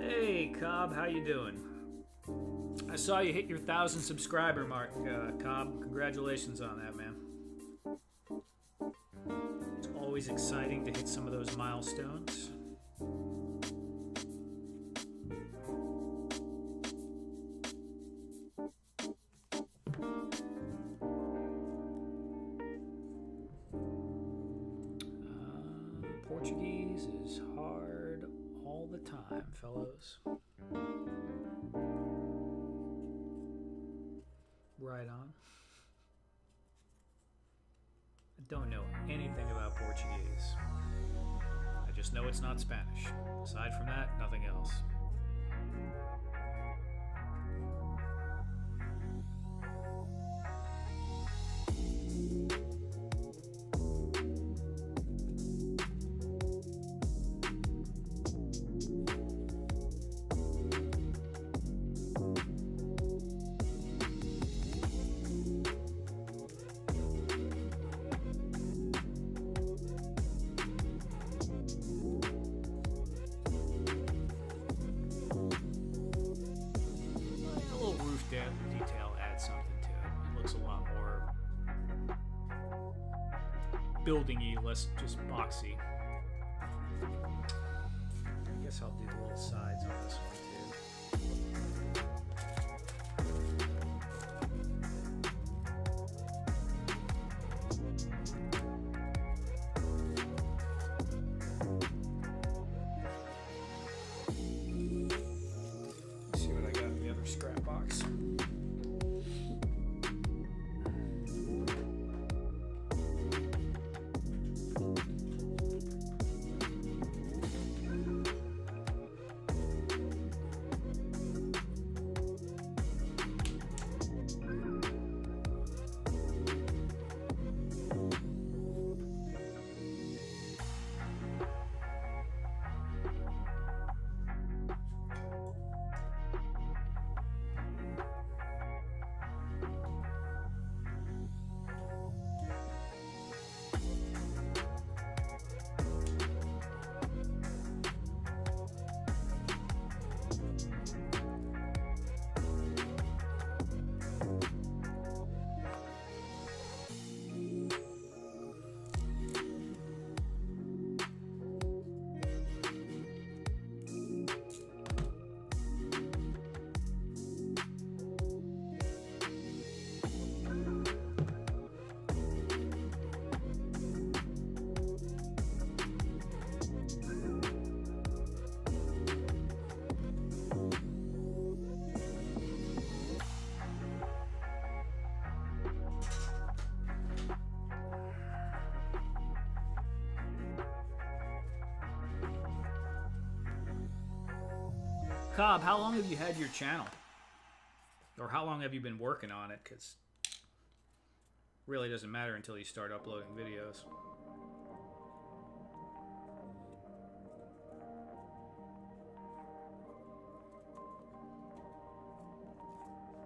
Hey Cobb, how you doing? I saw you hit your 1,000 subscriber mark, Cobb. Congratulations on that, man. It's always exciting to hit some of those milestones. Portuguese is hard all the time, fellows. Right on. I don't know anything about Portuguese. I just know it's not Spanish. Aside from that, nothing else. Detail adds something to it. It looks a lot more building-y, less just boxy. I guess I'll do the little sides on this one too. Let's see what I got in the other scrap box. Cobb, how long have you had your channel? Or how long have you been working on it? Because it really doesn't matter until you start uploading videos.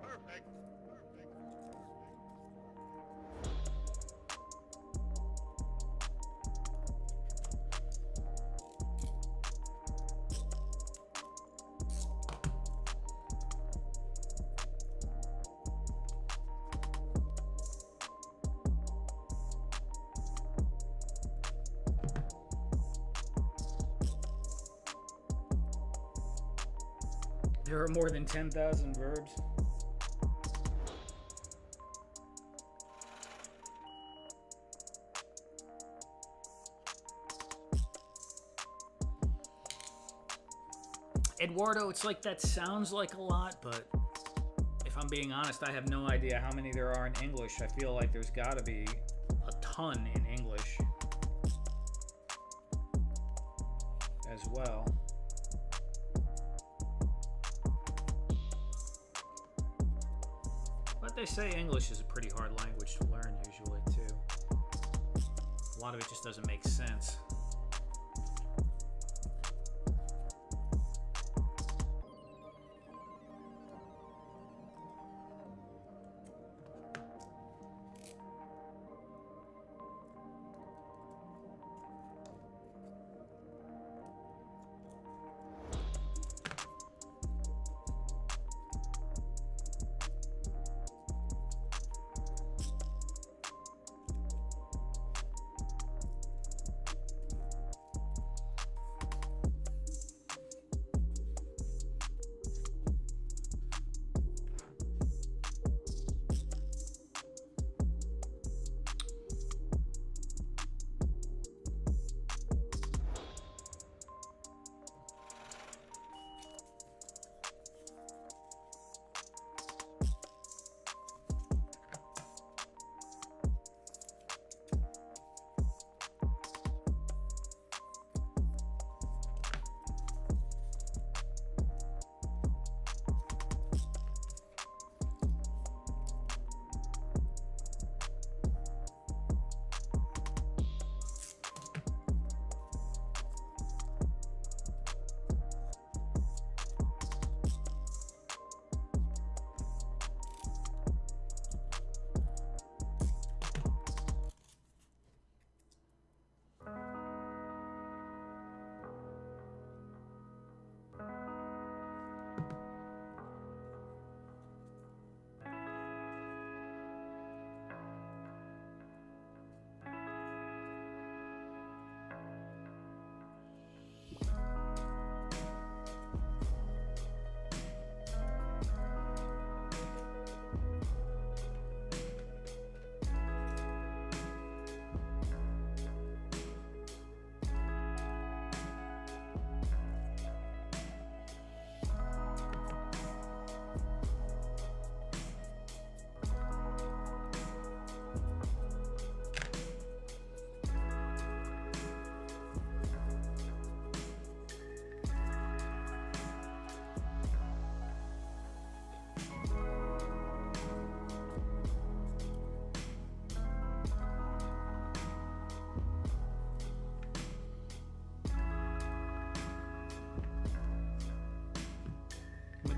Perfect. There are more than 10,000 verbs. Eduardo, it's like that sounds like a lot, but if I'm being honest, I have no idea how many there are in English. I feel like there's got to be a ton in English as well. But they say English is a pretty hard language to learn usually, too. A lot of it just doesn't make sense.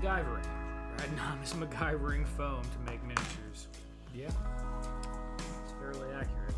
MacGyvering. Radnom is MacGyvering foam to make miniatures. Yeah, it's fairly accurate.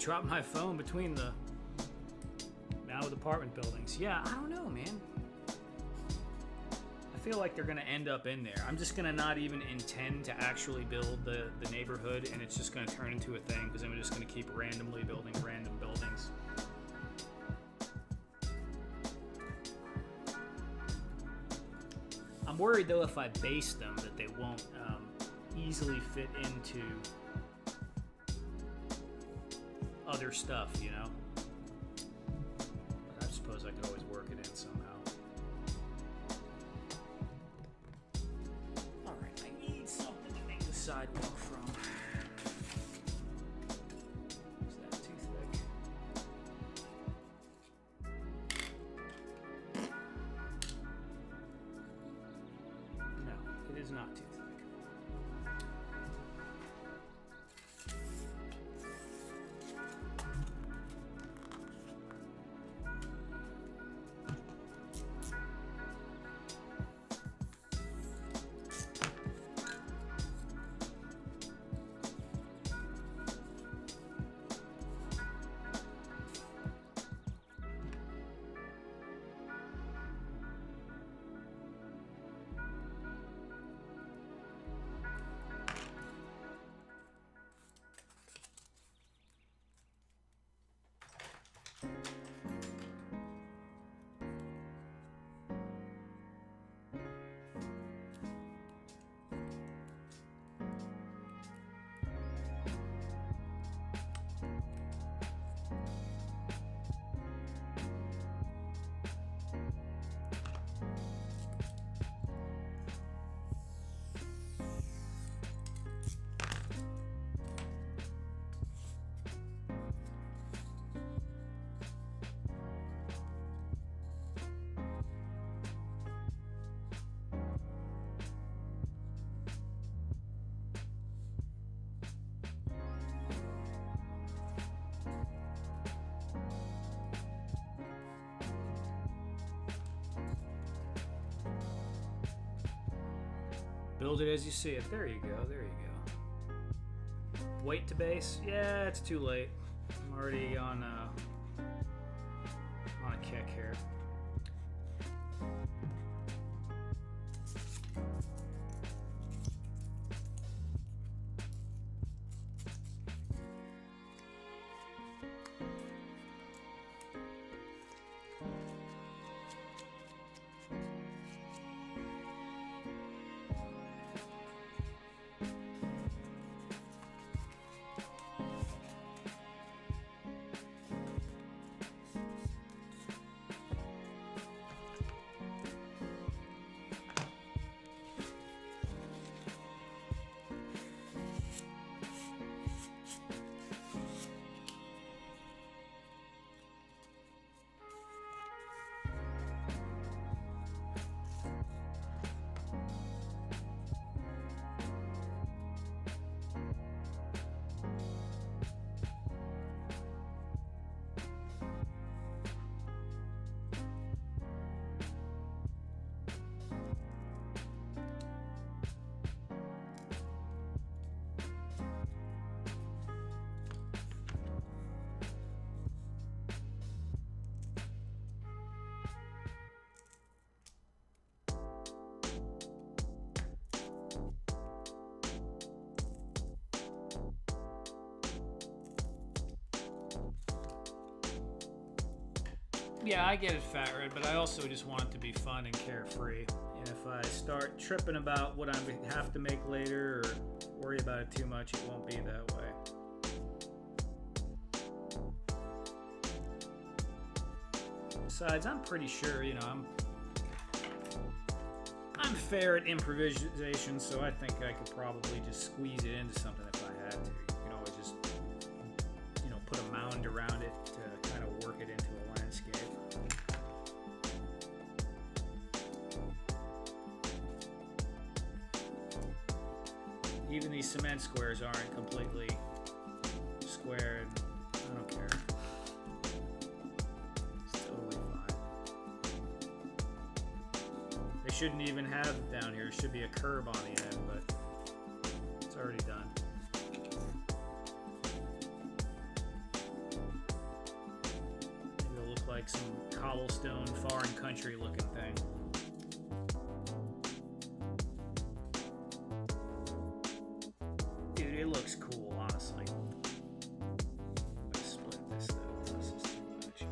drop my phone between the now with apartment buildings. Yeah, I don't know, man. I feel like they're gonna end up in there. I'm just gonna not even intend to actually build the neighborhood, and it's just gonna turn into a thing because I'm just gonna keep randomly building random buildings. I'm worried though if I base them that they won't easily fit into other stuff, you know? But I suppose I could always work it in somehow. Alright, I need something to make the sidewalk from. Is that too thick? No, it is not too thick. Build it as you see it. There you go. There you go. Wait to base? Yeah, it's too late. I'm already on a kick here. Yeah, I get it, Fat Red, but I also just want it to be fun and carefree. And if I start tripping about what I have to make later or worry about it too much, it won't be that way. Besides, I'm pretty sure, you know, I'm fair at improvisation, so I think I could probably just squeeze it into something if I had to. You can always just, you know, put a mound around it to kind of work it into a landscape. Even these cement squares aren't completely square, and I don't care. It's totally fine. They shouldn't even have down here. There should be a curb on the end, but it's already done. like some cobblestone foreign country looking thing. Dude, it looks cool, honestly. Let's split this though. This is too much.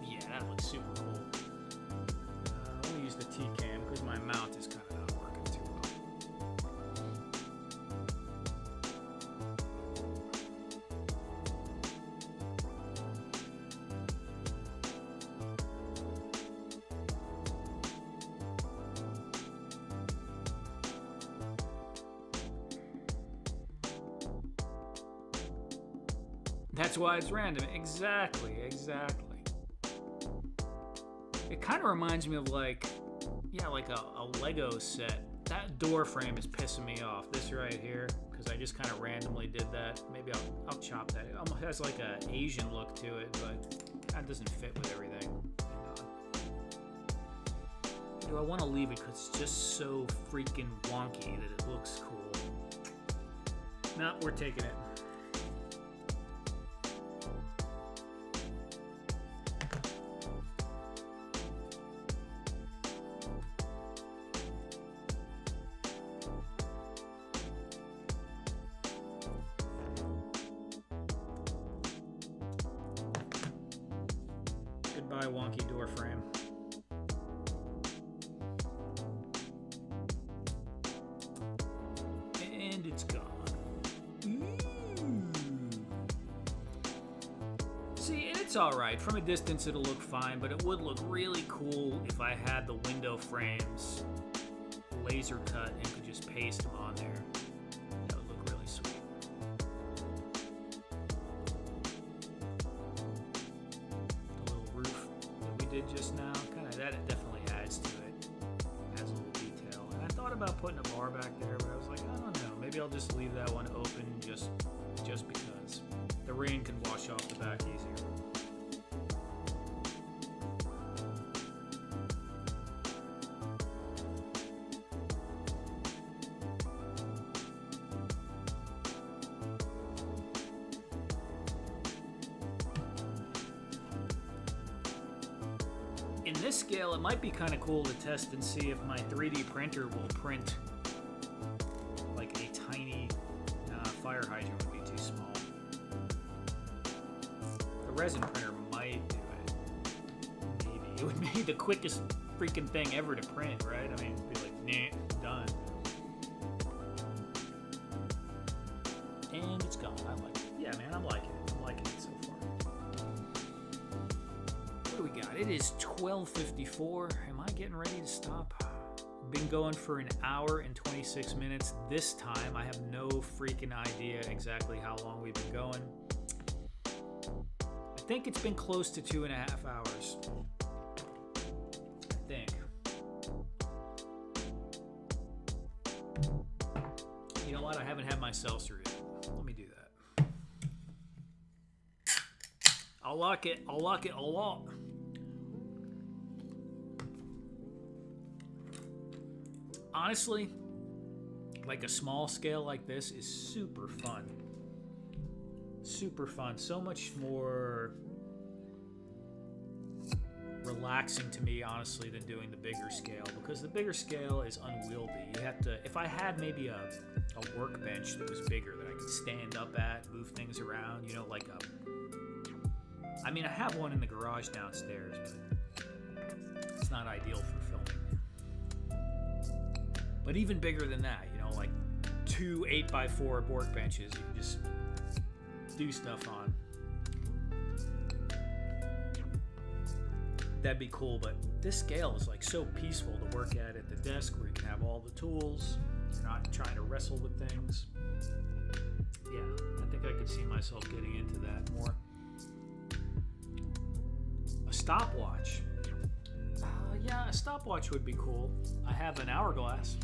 Yeah, that looks super cool. Let me use the T-cam because my mount is kind of not working too well. That's why it's random. Exactly. It kind of reminds me of like a Lego set. That door frame is pissing me off. This right here, because I just kind of randomly did that. Maybe I'll chop that. It almost has like an Asian look to it, but that doesn't fit with everything. Do I want to leave it because it's just so freaking wonky that it looks cool? Nah, we're taking it. Goodbye, wonky door frame. And it's gone. See, and it's alright. From a distance, it'll look fine, but it would look really cool if I had the window frames laser cut and could just paste them on there. That would look really sweet. Did just now, kind of that, it definitely adds to it, adds a little detail. And I thought about putting a bar back there, but I was like, I don't know, maybe I'll just leave that one open just because the rain can wash off the back easier. In this scale, it might be kind of cool to test and see if my 3D printer will print like a tiny fire hydrant would be too small. The resin printer might do it. Maybe. It would be the quickest freaking thing ever to print, right? I mean, it'd be like, nah, done. And it's gone. I like it. Yeah, man, I'm liking it. I'm liking it so far. What do we got? It is 12:54. Am I getting ready to stop? Been going for an hour and 26 minutes. This time, I have no freaking idea exactly how long we've been going. I think it's been close to 2.5 hours. I think. You know what? I haven't had my seltzer yet. Let me do that. I'll lock it a lot. Honestly, like a small scale like this is super fun. Super fun. So much more relaxing to me, honestly, than doing the bigger scale, because the bigger scale is unwieldy. You have to, if I had maybe a workbench that was bigger that I could stand up at, move things around, you know, like I mean, I have one in the garage downstairs, but it's not ideal for filming. But even bigger than that, you know, like 2 8x4 workbenches you can just do stuff on. That'd be cool, but this scale is like so peaceful to work at the desk where you can have all the tools. You're not trying to wrestle with things. Yeah, I think I could see myself getting into that more. A stopwatch. Yeah, a stopwatch would be cool. I have an hourglass.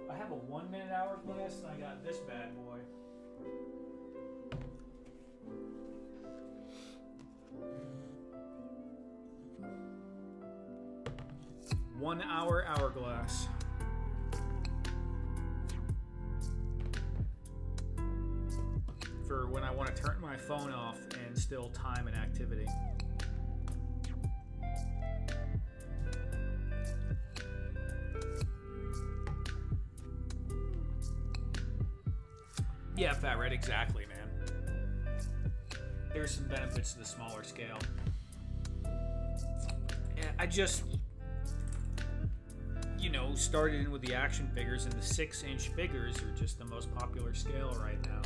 I have a 1-minute hourglass, and I got this bad boy. 1 hour hourglass. For when I want to turn my phone off and still time an activity. Yeah, Fat Red, exactly, man. There's some benefits to the smaller scale. I just, started in with the action figures, and the 6-inch figures are just the most popular scale right now.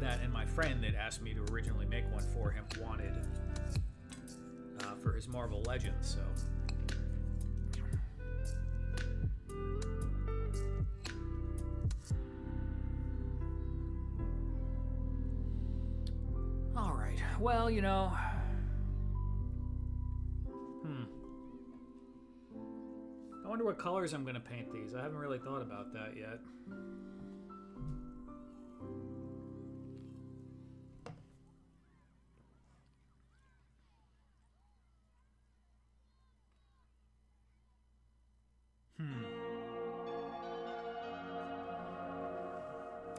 That and my friend that asked me to originally make one for him wanted for his Marvel Legends, so. All right, well, I wonder what colors I'm going to paint these. I haven't really thought about that yet.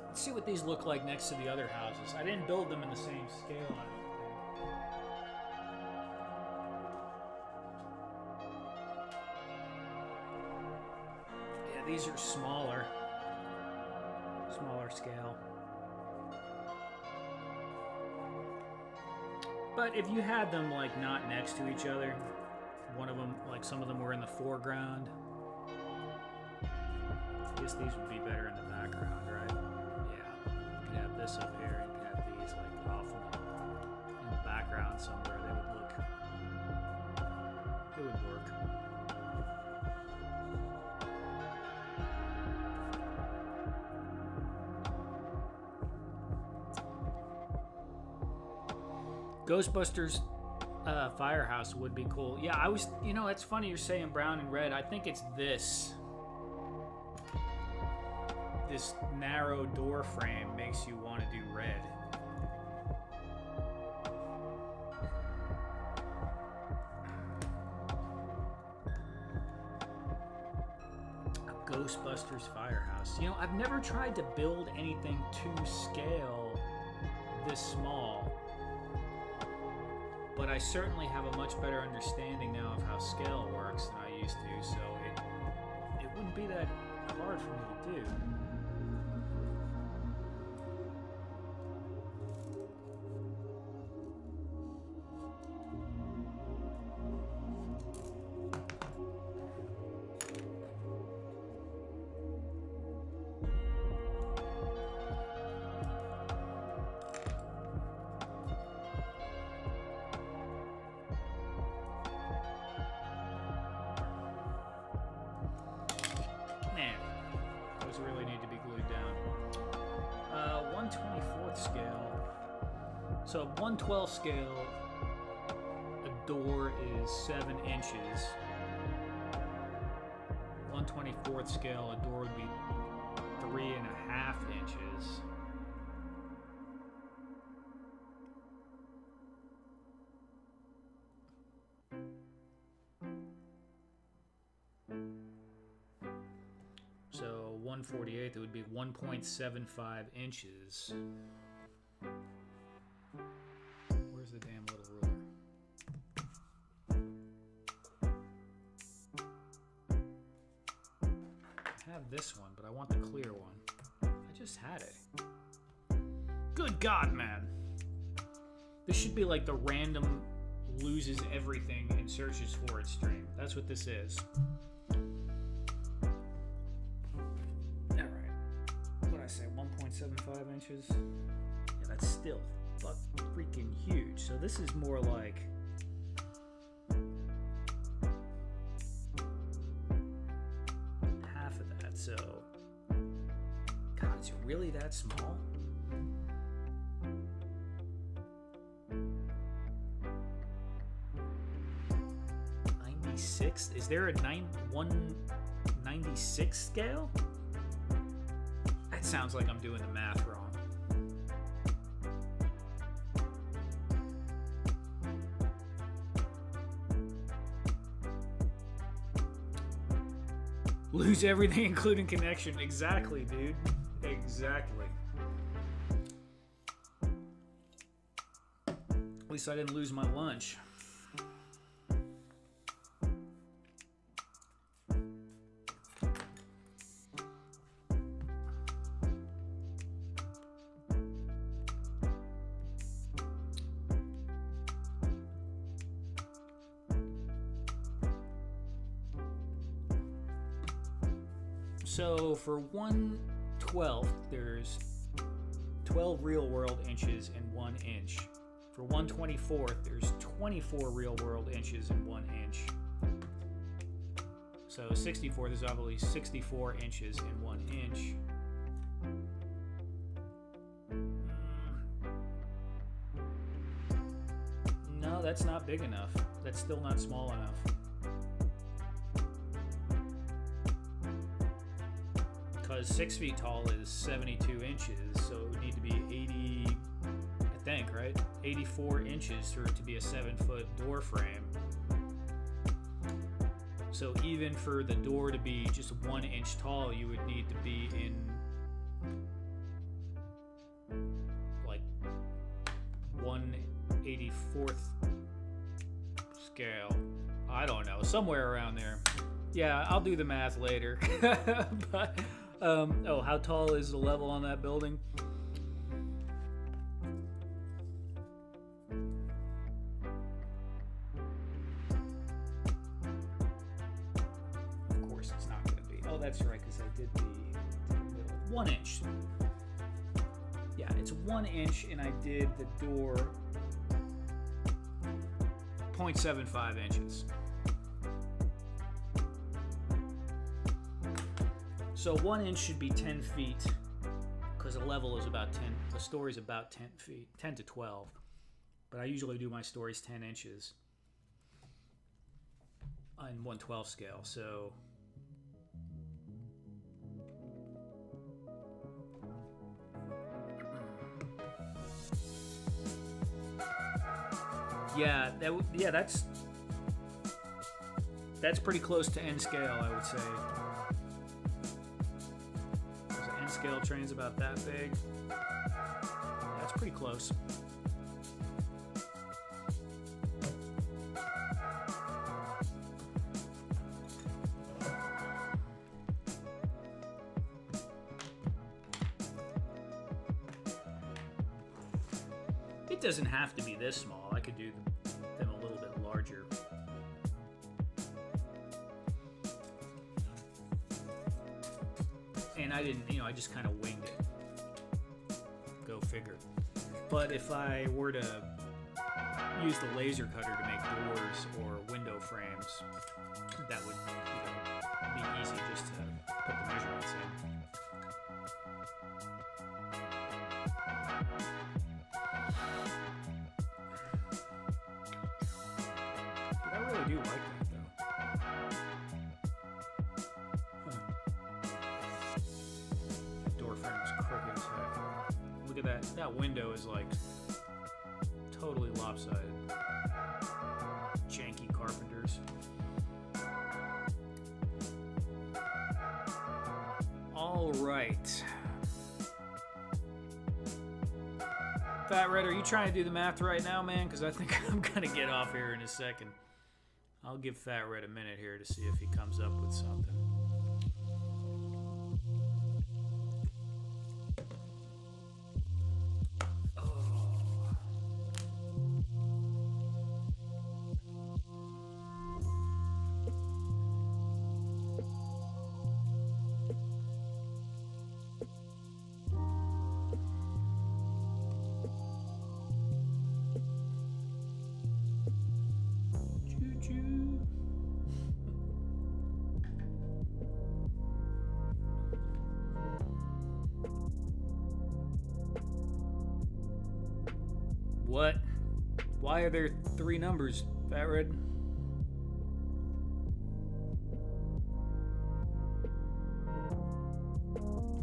Let's see what these look like next to the other houses. I didn't build them in the same scale, I don't think. These are smaller scale. But if you had them like not next to each other, one of them, like some of them were in the foreground, I guess these would be better in the background, right? Yeah, you could have this up here, and you could have these like off in the background somewhere. It would work. Ghostbusters Firehouse would be cool. Yeah, I was, it's funny you're saying brown and red. I think it's this narrow door frame makes you want to do red. A Ghostbusters Firehouse. I've never tried to build anything to scale this small. But I certainly have a much better understanding now of how scale works than I used to, so it wouldn't be that hard for me to do. Really need to be glued down. 1/24 scale. So 1/12 scale, a door is 7 inches. 1/24 scale, a door would be 3.5 inches. So 1/48, it would be 1.75 inches. Where's the damn little ruler? I have this one, but I want the clear one. I just had it. Good God, man. This should be like the random loses everything and searches for it stream. That's what this is. I say 1.75 inches. Yeah, that's still freaking huge. So this is more like half of that. So, God, is it really that small? '96? Is there a 1/96 scale? That sounds like I'm doing the math wrong. Lose everything, including connection. Exactly, dude. Exactly. At least I didn't lose my lunch. So for 1/12, there's 12 real world inches in 1 inch. For 1/24, there's 24 real world inches in 1 inch. So 64, there's obviously 64 inches in 1 inch. No, that's not big enough. That's still not small enough. Because 6 feet tall is 72 inches, so it would need to be 80, I think, right? 84 inches for it to be a 7-foot door frame. So even for the door to be just 1 inch tall, you would need to be in like 1/84th scale. I don't know, somewhere around there. Yeah, I'll do the math later. But oh, how tall is the level on that building? Of course, it's not going to be. Oh, that's right, because I did the 1 inch. Yeah, it's 1 inch, and I did the door 0.75 inches. So 1 inch should be 10 feet, because the level is about 10. The story's about 10 feet, 10 to 12. But I usually do my stories 10 inches on 1/12 scale. So yeah, that's pretty close to N scale, I would say. Scale train's about that big. That's pretty close. It doesn't have to be this small. I could do them a little bit larger. And I didn't, I just kind of winged it. Go figure. But if I were to use the laser cutter to make doors or window frames, that would be easy just to put the measurements in. But I really do like that, though. Door frame is crooked as heck. Look at that. That window is like totally lopsided. Janky carpenters. All right. Fat Red, are you trying to do the math right now, man? Because I think I'm going to get off here in a second. I'll give Fat Red a minute here to see if he comes up with something. What? Why are there 3 numbers, Fat Red?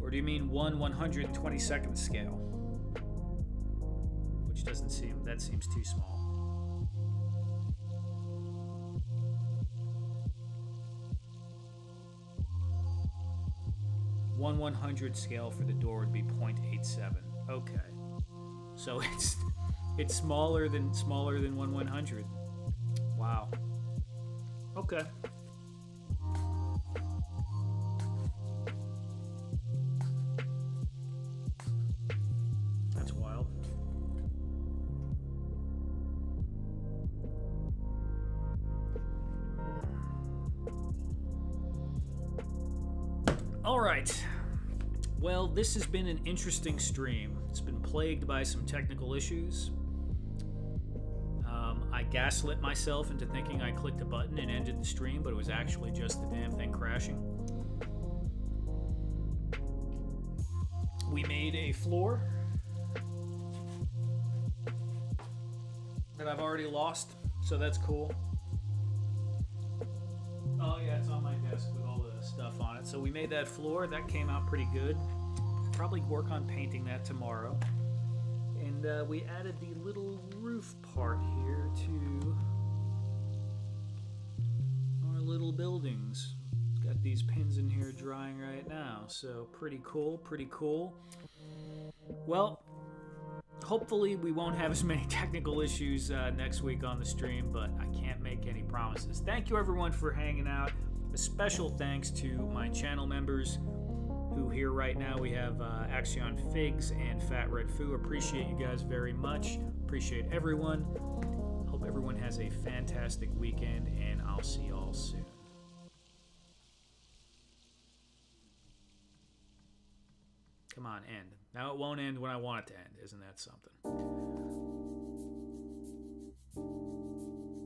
Or do you mean 1/122nd scale? Which doesn't seem, that seems too small. 1/100 scale for the door would be 0.87. Okay, so it's smaller than 1/100. Wow. Okay. That's wild. All right. Well, this has been an interesting stream. It's been plagued by some technical issues. I gaslit myself into thinking I clicked a button and ended the stream, but it was actually just the damn thing crashing. We made a floor that I've already lost, so that's cool. Oh yeah, it's on my desk with all the stuff on it. So we made that floor. That came out pretty good. Probably work on painting that tomorrow. And we added the little roof part here to our little buildings. Got these pins in here drying right now. So pretty cool, pretty cool. Well, hopefully we won't have as many technical issues next week on the stream, but I can't make any promises. Thank you everyone for hanging out. A special thanks to my channel members who here right now. We have Action Figs and Fat Red Foo. Appreciate you guys very much. Appreciate everyone. Hope everyone has a fantastic weekend, and I'll see y'all soon. Come on, end. Now it won't end when I want it to end. Isn't that something?